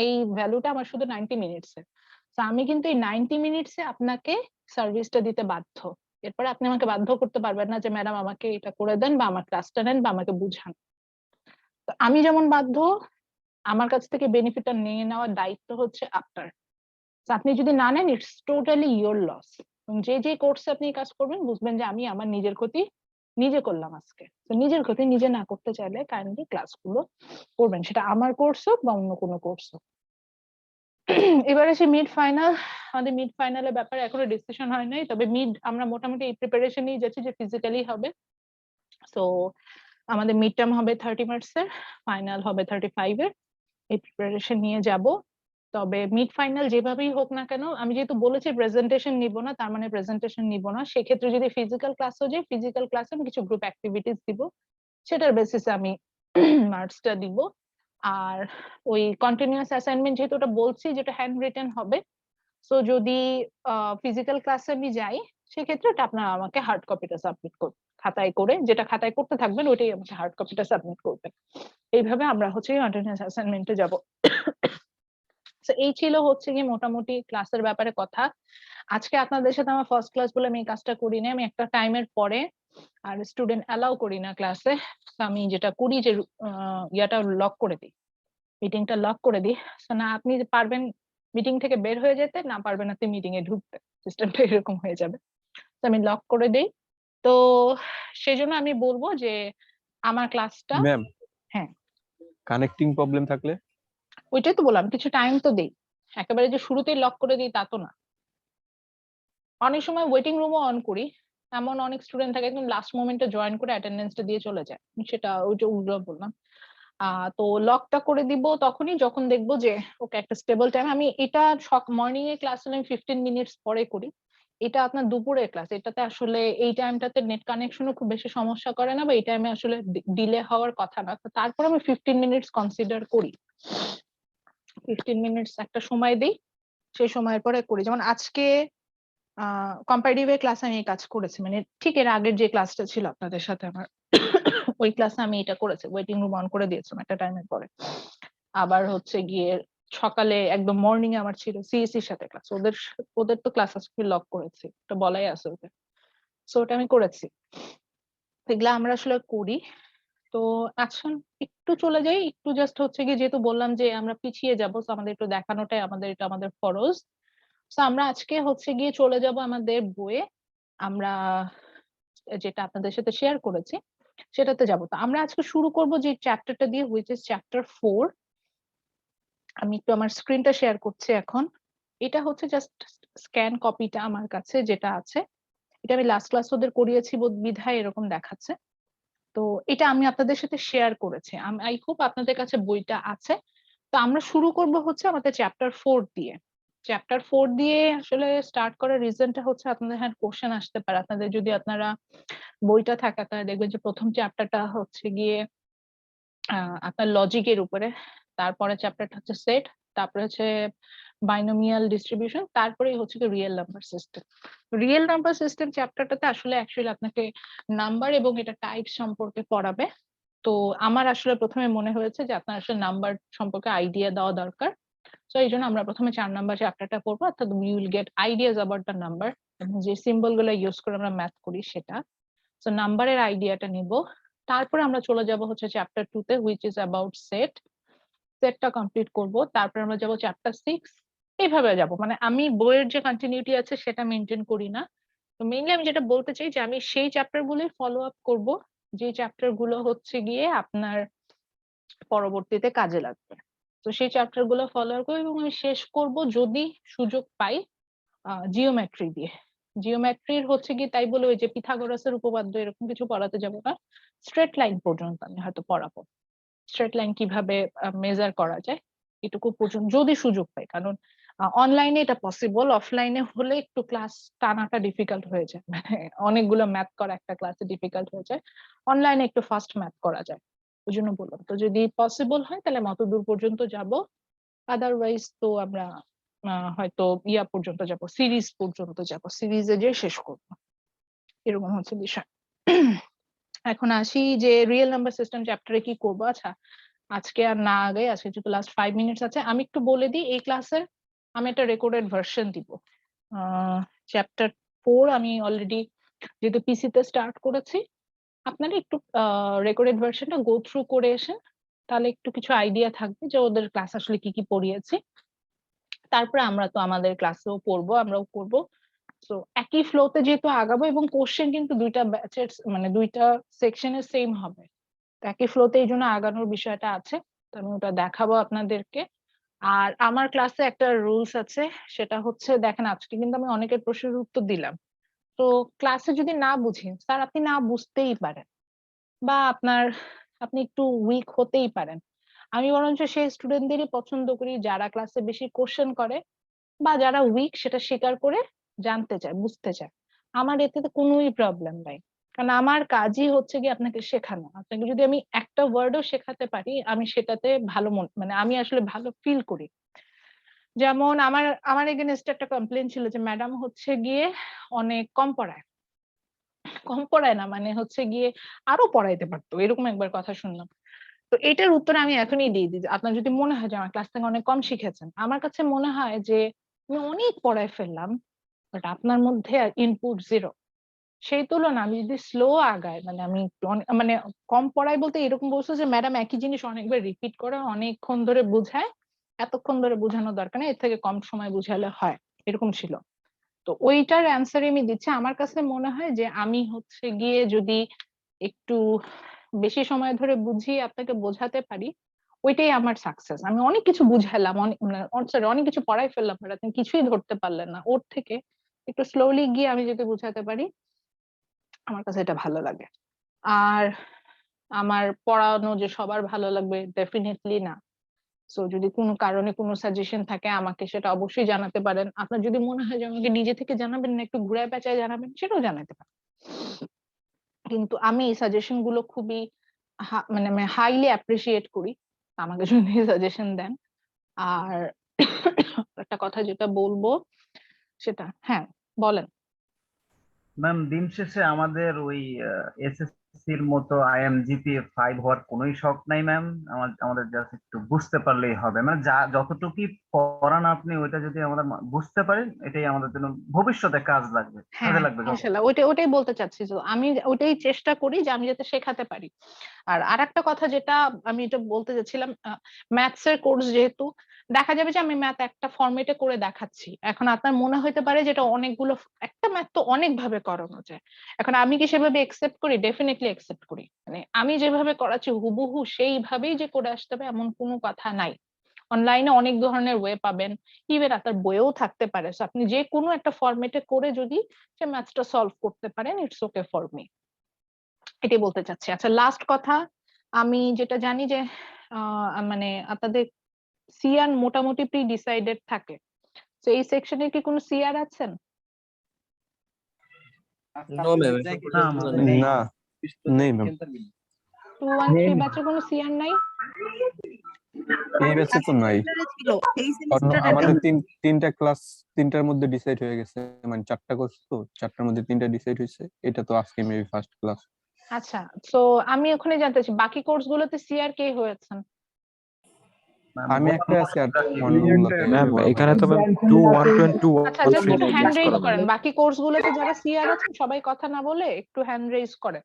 এই ভ্যালুটা আমার শুধু 90 মিনিটসে, তো আমি কিন্তু এই 90 মিনিটসে আপনাকে সার্ভিসটা দিতে বাধ্য। এরপরে আপনি আমাকে বাধ্য করতে পারবেন না যে ম্যাডাম আমাকে এটা করে দেন বা আমার ক্লাসটা নেন বা আমাকে বুঝান। তো আমি যেমন বাধ্য, আমার কাছ থেকে বেনিফিটটা নিয়ে নেওয়ার দায়িত্ব হচ্ছে আপনার। আপনি যদি না নেন, ইটস টোটালি ইয়োর লস। যে যে কোর্সে আপনি কাজ করবেন বুঝবেন যে আমি আমার নিজের ক্ষতি নিজে করলাম আজকে। তো নিজের ক্ষতি নিজে না করতে চাইলে কাইন্ডলি ক্লাসগুলো করবেন, সেটা আমার কোর্স হোক বা অন্য কোনো কোর্স হোক। এবারে সে মিড ফাইনাল, আমাদের মিড ফাইনালের ব্যাপারে এখনো ডিসিশন হয় নাই, তবে মিড আমরা মোটামুটি এই প্রিপারেশন নিয়ে যাচ্ছি যে ফিজিক্যালি হবে। সো আমাদের মিড টার্ম হবে 30 মার্কস এর, ফাইনাল হবে 35 এর, এই প্রিপারেশন নিয়ে যাব। তবে মিড ফাইনাল যেভাবেই হোক না কেন, আমি যেহেতু বলেছি প্রেজেন্টেশন নিব না, তার মানে প্রেজেন্টেশন নিব না, সেক্ষেত্রে যদি ফিজিক্যাল ক্লাসও যায়, ফিজিক্যাল ক্লাসে আমি কিছু গ্রুপ অ্যাক্টিভিটিস দিব, সেটার বেসিসে আমি মার্কসটা দিব। আর ওই কন্টিনিউয়াস অ্যাসাইনমেন্ট যেহেতু ওটা বলছি যেটা হ্যান্ড রিটেন হবে, সো যদি ফিজিক্যাল ক্লাসে আমি যাই, সেক্ষেত্রে ওটা আপনারা আমাকে হার্ড কপিটা সাবমিট করবেন খাতায় করে, যেটা খাতায় করতে থাকবেন ওইটাই আমাকে হার্ড কপিটা সাবমিট করবেন। এইভাবে আমরা হচ্ছে কন্টিনিউয়াস অ্যাসাইনমেন্টে যাব। এই ছিল হচ্ছে কি মোটামুটি ক্লাসের ব্যাপারে কথা। আজকে আপনাদের সাথে আমার ফার্স্ট ক্লাস বলে আমি এই কাজটা করি না, আমি একটা টাইমের পরে আর স্টুডেন্ট অ্যালাউ করি না ক্লাসে। আমি যেটা করি যে ইয়াটা লক করে দিই, মিটিংটা লক করে দিই। না আপনি পারবেন মিটিং থেকে বের হয়ে যেতে, না পারবেন আপনি মিটিং এ ঢুকতে, সিস্টেমটা এরকম হয়ে যাবে। তো আমি লক করে দিই। তো সেই জন্য আমি বলবো যে আমার ক্লাসটা, ম্যাম হ্যাঁ কানেক্টিং প্রবলেম থাকলে ওইটাই তো বললাম, কিছু টাইম তো দেই, একেবারে যে শুরুতেই লক করে দিই তা তো না। অনেক সময় ওয়েটিং রুমও অন করি, এমন অনেক স্টুডেন্ট থাকে একদম লাস্ট মোমেন্টে জয়েন করে অ্যাটেন্ডেন্সটা দিয়ে চলে যায়, সেটা ওই যে ওগুলো বললাম। তো লকটা করে দিব তখনই যখন দেখবো যে ওকে একটা স্টেবল টাইম। আমি এটা মর্নিং এ ক্লাস হলে আমি 15 মিনিটস পরে করি, এটা আপনার দুপুরের ক্লাস, এটাতে আসলে এই টাইমটাতে নেট কানেকশনও খুব বেশি সমস্যা করে না, বা এই টাইমে আসলে ডিলে হওয়ার কথা না। তারপর আমি 15 মিনিটস কনসিডার করি, 15 মিনিটস একটা সময় দিই, সেই সময়ের পরে করি। যেমন আজকে কম্পারেটিভ এর ক্লাসে আমি এই কাজ করেছি, মানে ঠিক এর আগের যে ক্লাসটা ছিল আপনাদের সাথে আমার, ওই ক্লাসে আমি এটা করেছি, ওয়েটিং রুম অন করে দিয়েছিলাম একটা টাইমের পরে। আবার হচ্ছে গিয়ে সকালে একদম মর্নিং এ আমার ছিল সিএসসি এর সাথে ক্লাস, ওদের তো ক্লাস আজকে লক করেছি, এটা বলাই আছে ওদের, সো ওটা আমি করেছি। এগুলা আমরা আসলে করি। তো আচ্ছা, একটু চলে যাই, একটু জাস্ট হচ্ছে কি, যেহেতু বললাম যে আমরা পিছিয়ে যাবো, তো আমাদের একটু দেখানোটাই এটা আমাদের ফরজ। তো আমরা আজকে হচ্ছে গিয়ে চলে যাব আমাদের বইয়ে, আমরা যেটা আপনাদের সাথে শেয়ার করেছি সেটাতে যাব। তো আমরা আজকে শুরু করব যে চ্যাপ্টারটা দিয়ে, হুইচ ইজ চ্যাপ্টার 4। আমি একটু আমার স্ক্রিনটা শেয়ার করছি এখন। এটা হচ্ছে জাস্ট স্ক্যান কপিটা আমার কাছে যেটা আছে, এটা আমি লাস্ট ক্লাস ওদের করিয়েছি বিধায় এরকম দেখাচ্ছে। তো এটা আমি আপনাদের সাথে শেয়ার করেছি, আই হোপ আপনাদের কাছে বইটা আছে। তো আমরা শুরু করব হচ্ছে আমাদের চ্যাপ্টার 4 দিয়ে। চ্যাপ্টার 4 দিয়ে আসলে স্টার্ট করার রিজনটা হচ্ছে আপনাদের হ্যাঁ কোশ্চেন আসতে পারে, আপনাদের যদি আপনারা বইটা থাকে আপনারা দেখবেন যে প্রথম চ্যাপ্টারটা হচ্ছে গিয়ে আপনার লজিকের উপরে, তারপরে চ্যাপ্টারটা হচ্ছে সেট, তারপরে হচ্ছে বাইনোমিয়াল ডিস্ট্রিবিউশন, তারপরেই হচ্ছে real number system. Real number system চ্যাপ্টারটাতে আসলে অ্যাকচুয়ালি আপনাকে নাম্বার এবং এটা টাইপ সম্পর্কে পড়াবে। তো আমার আসলে প্রথমে মনে হয়েছে যে আপনার আসলে নাম্বার সম্পর্কে আইডিয়া দেওয়া দরকার, তো এই জন্য আমরা প্রথমে 4 নাম্বার চ্যাপ্টারটা পড়বো, অর্থাৎ you will get ideas about the number, এবং যে সিম্বল গুলো ইউজ করে আমরা ম্যাথ করি সেটা। তো নাম্বারের আইডিয়াটা নিব, তারপরে আমরা চলে যাব হচ্ছে চ্যাপ্টার 2 তে, হুইচ ইজ অ্যাবাউট সেট। সেটটা কমপ্লিট করব, তারপরে আমরা যাব চ্যাপ্টার 6, এইভাবে যাব। মানে আমি বইয়ের যে কন্টিনিউটি আছে সেটা মেনটেন করি না। তো মেইনলি আমি যেটা বলতে চাই যে আমি সেই চ্যাপ্টার গুলোই ফলো আপ করবো, যে চ্যাপ্টার গুলো হচ্ছে গিয়ে আপনার পরবর্তীতে কাজে লাগবে। তো সেই চ্যাপ্টার গুলো ফলো আপ করবো, এবং আমি শেষ করব যদি সুযোগ পাই জিওমেট্রি দিয়ে। জিওমেট্রির হচ্ছে কি তাই বলে ওই যে পিথাগোরাসের উপপাদ্য এরকম কিছু পড়াতে যাব না, স্ট্রেট লাইন পর্যন্ত আমি হয়তো পড়াবো। স্ট্রেট লাইন কিভাবে মেজার করা যায় এটুকু পর্যন্ত যদি সুযোগ পাই, কারণ অনলাইনে এটা পসিবল, অফলাইনে হলে একটু ক্লাস টানাটা ডিফিকাল্ট হয়ে যায়, মানে অনেকগুলো ম্যাথ করা একটা ক্লাসে ডিফিকাল্ট হয়ে যায়। অনলাইনে একটু ফাস্ট ম্যাথ করা যায়, ওই জন্য বললাম। তো যদি পসিবল হয় তাহলে আমি অত দূর পর্যন্ত যাব, আদারওয়াইজ তো আমরা হয়তো ইয়া পর্যন্ত যাব, সিরিজ পর্যন্ত যাব, সিরিজে যে শেষ করবো, এরকম হচ্ছে বিষয়। এখন আসি যে রিয়েল নাম্বার সিস্টেম চ্যাপ্টারে কি করবো। আচ্ছা, আজকে আর না আগে, আজকে যেহেতু লাস্ট 5 মিনিটস আছে, আমি একটু বলে দিই এই ক্লাসের আমি একটা রেকর্ডেড ভার্সন দিব। চ্যাপ্টার 4 আমি অলরেডি যেহেতু পিসি তে স্টার্ট করেছি, আপনারা একটু রেকর্ডেড ভার্সনটা গো থ্রু করে এসেন, তাহলে একটু কিছু আইডিয়া থাকবে যে ওদের ক্লাস আসলে কি কি পড়িয়েছি। তারপরে আমরা তো আমাদের ক্লাসেও পড়বো, আমরাও করবো। তো একই ফ্লোতে যেহেতু আগাবো, এবং কোশ্চেন কিন্তু দুইটা ব্যাচের মানে দুইটা সেকশনের সেম হবে, একই ফ্লোতে এই জন্য আগানোর বিষয়টা আছে। তো আমি ওটা দেখাবো আপনাদেরকে। আর আমার ক্লাসে একটা রুলস আছে, সেটা হচ্ছে দেখেন আজকে কিন্তু আমি অনেকের প্রশ্নের উত্তর দিলাম। তো ক্লাসে যদি না বুঝেন, স্যার আপনি না বুঝতেই পারেন, বা আপনি একটু উইক হতেই পারেন, আমি বরঞ্চ সেই স্টুডেন্টদেরই পছন্দ করি যারা ক্লাসে বেশি কোশ্চেন করে, বা যারা উইক সেটা স্বীকার করে জানতে চায়, বুঝতে চায়। আমার এতে তো কোনোই প্রবলেম নাই, কারণ আমার কাজই হচ্ছে কি আপনাকে শেখানো। আপনাকে যদি আমি একটা ওয়ার্ডও শেখাতে পারি, আমি সেটাতে ভালো মানে আমি আসলে ভালো ফিল করি। যেমন আমার এগেইনস্টে একটা কমপ্লেন ছিল যে ম্যাডাম হচ্ছে গিয়ে অনেক কম পড়ায় না, মানে হচ্ছে গিয়ে আরো পড়াইতে পারতো, এরকম একবার কথা শুনলাম। তো এটার উত্তর আমি এখনই দিয়ে দিই, আপনার যদি মনে হয় যে আমার ক্লাস থেকে অনেক কম শিখেছেন, আমার কাছে মনে হয় যে আমি অনেক পড়ায় ফেললাম, বাট আপনার মধ্যে ইনপুট জিরো। সেই তুলনা আমি যদি স্লো আগাই, মানে আমি মানে কম পড়াই বলতে এরকম বলছো যে ম্যাডাম একই জিনিস অনেকবার রিপিট করে অনেকক্ষণ ধরে বুঝায়, এতক্ষণ ধরে বোঝানোর দরকার নেই, এর থেকে কম সময় বুঝালে হয়, এরকম ছিল। তো ওইটার অ্যান্সারই আমি দিচ্ছি। আমার কাছে মনে হয় যে আমি হচ্ছে গিয়ে যদি একটু বেশি সময় ধরে বুঝিয়ে আপনাকে বোঝাতে পারি, ওইটাই আমার সাকসেস। আমি অনেক কিছু বুঝালাম, অনেক কিছু পড়াই ফেললাম, আপনি কিছুই ধরতে পারলেন না, ওর থেকে একটু স্লোলি গিয়ে আমি যদি বুঝাতে পারি, আমার কাছে এটা ভালো লাগে। আর আমার পড়ানো যে সবার ভালো লাগবে ডেফিনেটলি না। সো যদি কোনো কারণে কোনো সাজেশন থাকে আমাকে সেটা অবশ্যই জানাতে পারেন। আপনার যদি মনে হয় যে আমাকে নিজে থেকে জানাবেন না, একটু ঘুরায় পেঁচায় জানাবেন, সেটাও জানাতে পারেন। কিন্তু আমি এই সাজেশন গুলো খুবই মানে আমি হাইলি অ্যাপ্রিসিয়েট করি, আমাকে যদি সাজেশন দেন। আর একটা কথা যেটা বলবো সেটা, হ্যাঁ বলেন। ম্যাম দিন শেষে আমাদের ওই এসএসসির মতো আইএমজিপি 5 হওয়ার কোনোই শখ নাই ম্যাম। আমাদের জাস্ট একটু বুঝতে পারলেই হবে, মানে যা যতটুকুই পড়ান আপনি ওইটা যদি আমরা বুঝতে পারেন, এটাই আমাদের জন্য ভবিষ্যতে কাজে লাগবে হ্যাঁ যখন। ইনশাল্লাহ ওইটাই বলতে চাচ্ছি। তো আমি ওইটাই চেষ্টা করি যে আমি যাতে শেখাতে পারি। আর আরেকটা কথা যেটা আমি এটা বলতে চাচ্ছিলাম, ম্যাথস এর কোর্স যেহেতু দেখা যাবে যে আমি ম্যাথ একটা ফরম্যাটে করে দেখাচ্ছি, এখন আপনার মনে হতে পারে যেটা অনেকগুলো, একটা ম্যাথ তো অনেক ভাবে করানো যায়। এখন আমি কি সেভাবে একসেপ্ট করি? ডেফিনেটলি একসেপ্ট করি। মানে আমি যেভাবে করাচ্ছি হুবহু সেইভাবেই যে করে আসতে হবে এমন কোনো কথা নাই। অনলাইনে অনেক ধরনের ওয়ে পাবেন, ইভেন আপনার বইয়েও থাকতে পারে। So আপনি যে কোনো একটা ফরম্যাটে করে যদি সে ম্যাথসটা সলভ করতে পারেন, ইটস ওকে ফর মি, এটাই বলতে চাচ্ছি। আচ্ছা, লাস্ট কথা, আমি যেটা জানি যে মানে আপনাদের সিআর মোটামুটি প্রি ডিসাইডেড থাকে, তো এই সেকশনে কি কোনো সিআর আছেন? নো ম্যাম, না, আমাদের নেই। না, নেই ম্যাম। 213 ব্যাচে কোনো সিআর নাই? এই ব্যাচে তো নাই, ছিল এই কারণ সেমিস্টারে আমাদের তিনটা ক্লাস তিনটার মধ্যে ডিসাইড হয়ে গেছে, মানে 4টা কোর্স তো 4টার মধ্যে 3টা ডিসাইড হয়েছে। এটা তো আজকে মেবি ফার্স্ট ক্লাস। আচ্ছা, তো আমি ওখানে জানতে চাই বাকি কোর্স গুলোতে সিআর কে হয়েছেন? আমি একটা আছি আর অন্যগুলোতে ম্যাম ওরা এখানে তো বলে। ম্যাম 212 and আচ্ছা, জাস্ট 213 একটু হ্যান্ড মিক্স রেজ করা করেন, ম্যাম। বাকি কোর্স গুলোতে যারা সিআর আছেন সবাই কথা না বলে একটু হ্যান্ড রেজ করেন,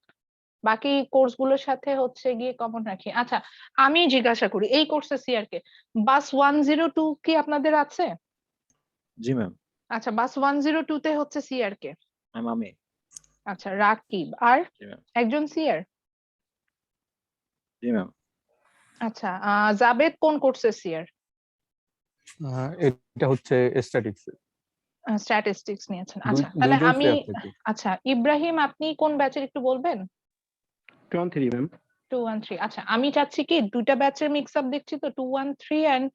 বাকি কোর্স গুলোর সাথে হচ্ছে গিয়ে কমন রাখি। আচ্ছা, আমি জিজ্ঞাসা করি এই কোর্সে সিআর কে বাস 102 কি আপনাদের আছে? জি ম্যাম। আচ্ছা, বাস 102 তে হচ্ছে সিআর কে? ম্যাম আমি। আচ্ছা, রাকিব আর জি ম্যাম। একজন সিআর। জি ম্যাম। আচ্ছা, জাবেদ কোন কোর্সে সিআর? এটা হচ্ছে স্ট্যাটিক্স। স্ট্যাটিস্টিক্স নিয়েছেন। আচ্ছা, তাহলে দুইজন আমি, সিআর থেকে। আচ্ছা ইব্রাহিম আপনি কোন ব্যাচের একটু বলবেন? 213 ম্যাম। 213। আচ্ছা, আমি চাচ্ছি কি দুইটা ব্যাচের মিক্স আপ দেখছি তো, 213 এন্ড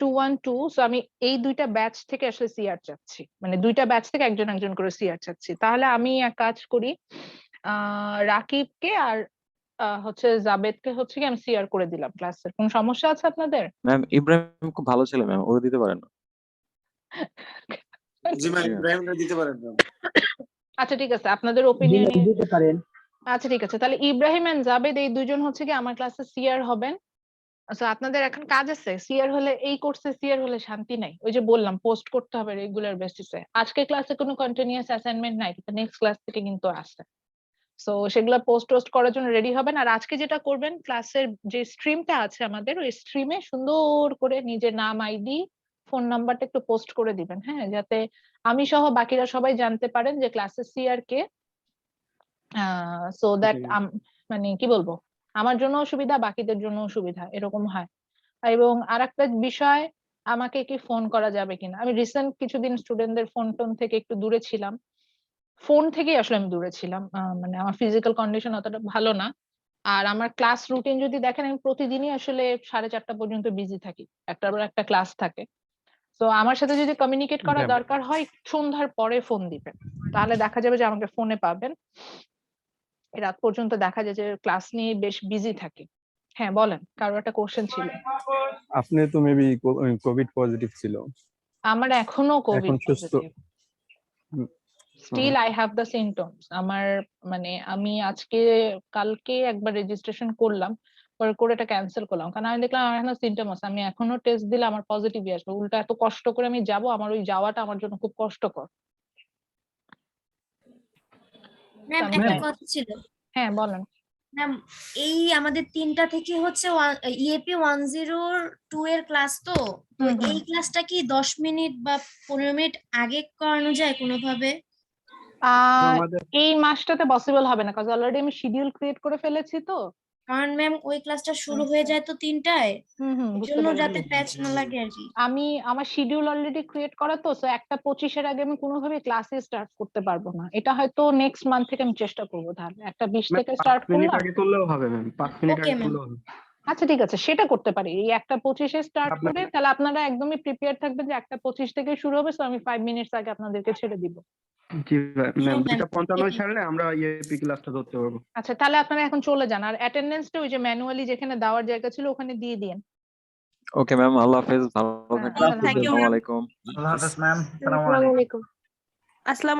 212। সো আমি এই দুইটা ব্যাচ থেকে আসলে সিআর চাচ্ছি, মানে দুইটা ব্যাচ থেকে একজন একজন করে সিআর চাচ্ছি। তাহলে আমি এক কাজ করি, রাকিবকে আর হচ্ছে জাবেদকে হচ্ছে কি আমি সিআর করে দিলাম ক্লাসের। কোন সমস্যা আছে আপনাদের? ম্যাম ইব্রাহিম খুব ভালো ছেলে ম্যাম, ওরে দিতে পারেন না। জি ম্যাম, ইব্রাহিমকে দিতে পারেন ম্যাম। আচ্ছা ঠিক আছে, আপনাদের ওপিনিয়ন। আচ্ছা ঠিক আছে, তাহলে ইব্রাহিম এন্ড জাবেদ এই দুজন হচ্ছে কি আমার ক্লাসে সিআর হবেন। আচ্ছা, আপনাদের এখন কাজ আছে, সিআর হলে এই কোর্সে সিআর হলে শান্তি নাই। ওই যে বললাম পোস্ট করতে হবে রেগুলার বেসিসে। আজকে ক্লাসে কোনো কন্টিনিউয়াস অ্যাসাইনমেন্ট নাই, কিন্তু নেক্সট ক্লাস থেকে কিন্তু আসে। সো সেগুলো পোস্ট করার জন্য রেডি হবেন। আর আজকে যেটা করবেন, ক্লাসের যে স্ট্রিমটা আছে আমাদের, ওই স্ট্রিমে সুন্দর করে নিজের নাম, আইডি, ফোন নাম্বারটা একটু পোস্ট করে দিবেন, হ্যাঁ, যাতে আমি সহ বাকিরা সবাই জানতে পারেন যে ক্লাসের সিআর কে। সো দ্যাট মানে কি বলবো, আমার জন্য সুবিধা, বাকিদের জন্য সুবিধা, এরকম হয়। এবং আরেকটা বিষয়, আমাকে কি ফোন করা যাবে কিনা, আমি রিসেন্ট কিছুদিন স্টুডেন্টদের ফোন টোন থেকে একটু দূরে ছিলাম, ফোন থেকেই আসলে আমি দূরে ছিলাম, মানে আমার ফিজিক্যাল কন্ডিশন অতটা ভালো না। আর আমার ক্লাস রুটিন যদি দেখেন, আমি প্রতিদিনই আসলে 4:30 পর্যন্ত বিজি থাকি, একটার পর একটা ক্লাস থাকে। তো আমার সাথে যদি কমিউনিকেট করা দরকার হয় সন্ধ্যার পরে ফোন দিবেন, তাহলে দেখা যাবে যে আমাকে ফোনে পাবেন। রাত পর্যন্ত দেখা যায় যে ক্লাস নিয়ে বেশ বিজি থাকি। হ্যাঁ বলেন, কারো একটা কোশ্চেন ছিল। আপনি তো মেবি কোভিড পজিটিভ ছিল। আমার এখনো কোভিড এখন সুস্থ। Positive, still I have the symptoms. আমার মানে আমি আজকে কালকে একবার রেজিস্ট্রেশন করলাম, পরে করে এটা ক্যান্সেল করলাম, কারণ আমি দেখলাম আমার এখনো সিমটম আছে। আমি এখনো টেস্ট দিলে আমার পজিটিভই আসবে, উল্টা এত কষ্ট করে আমি যাব, আমার ওই যাওয়াটা আমার জন্য খুব কষ্টকর। ম্যাম আমি একটা জানি। কথা ছিল। হ্যাঁ বলেন। ম্যাম এই আমাদের 3টা থেকে হচ্ছে ইএপি 102 এর ক্লাস, তো তো হুম, হুম। এই ক্লাসটা কি 10 মিনিট বা 15 মিনিট আগে করানো যায় কোনোভাবে? আমাদের এই মাসটাতে পসিবল হবে না, কারণ অলরেডি আমি শিডিউল ক্রিয়েট করে ফেলেছি তো। কারণ ম্যাম ওই ক্লাসটা শুরু হয়ে যায় তো 3টায়, হুম হুম, এর বুঝতে জন্য পেরেছি। যাতে প্যাচ না লাগে আর কি। আমি আমার শিডিউল অলরেডি ক্রিয়েট করা তো, সো 1:25 আগে আমি কোনোভাবে ক্লাসে স্টার্ট করতে পারবো না। এটা হয়তো নেক্সট মান্থ থেকে আমি চেষ্টা করবো, তাহলে 1:20 থেকে স্টার্ট 5 মিনিট করলাম। আগে করলেও হবে ম্যাম, 5 মিনিট Okay, আগে ma'am. করলেও হবে। আচ্ছা ঠিক আছে, সেটা করতে পারি। এই 1:25 স্টার্ট আপনার- করে তাহলে আপনারা একদমই প্রিপেয়ার থাকবেন যে 1:25 থেকে শুরু হবে, সো আমি 5 মিনিটস আগে আপনাদেরকে ছেড়ে দিব। জি ম্যাম, Sure, ma'am. 2:55 ছাড়লে আমরা ইএপি ক্লাসটা ধরতে পারবো। আচ্ছা, তাহলে আপনারা এখন চলে যান, আর অ্যাটেন্ডেন্সটা ওই যে ম্যানুয়ালি যেখানে দেওয়ার জায়গা ছিল ওখানে দিয়ে দিন। ওকে ম্যাম, আল্লাহ হাফেজ, ভালো হ্যাঁ, থাকবেন। thank you, আসসালামু ma'am. আলাইকুম। আল্লাহ হাফেজ ম্যাম, আসসালামু আলাইকুম। আসসালামু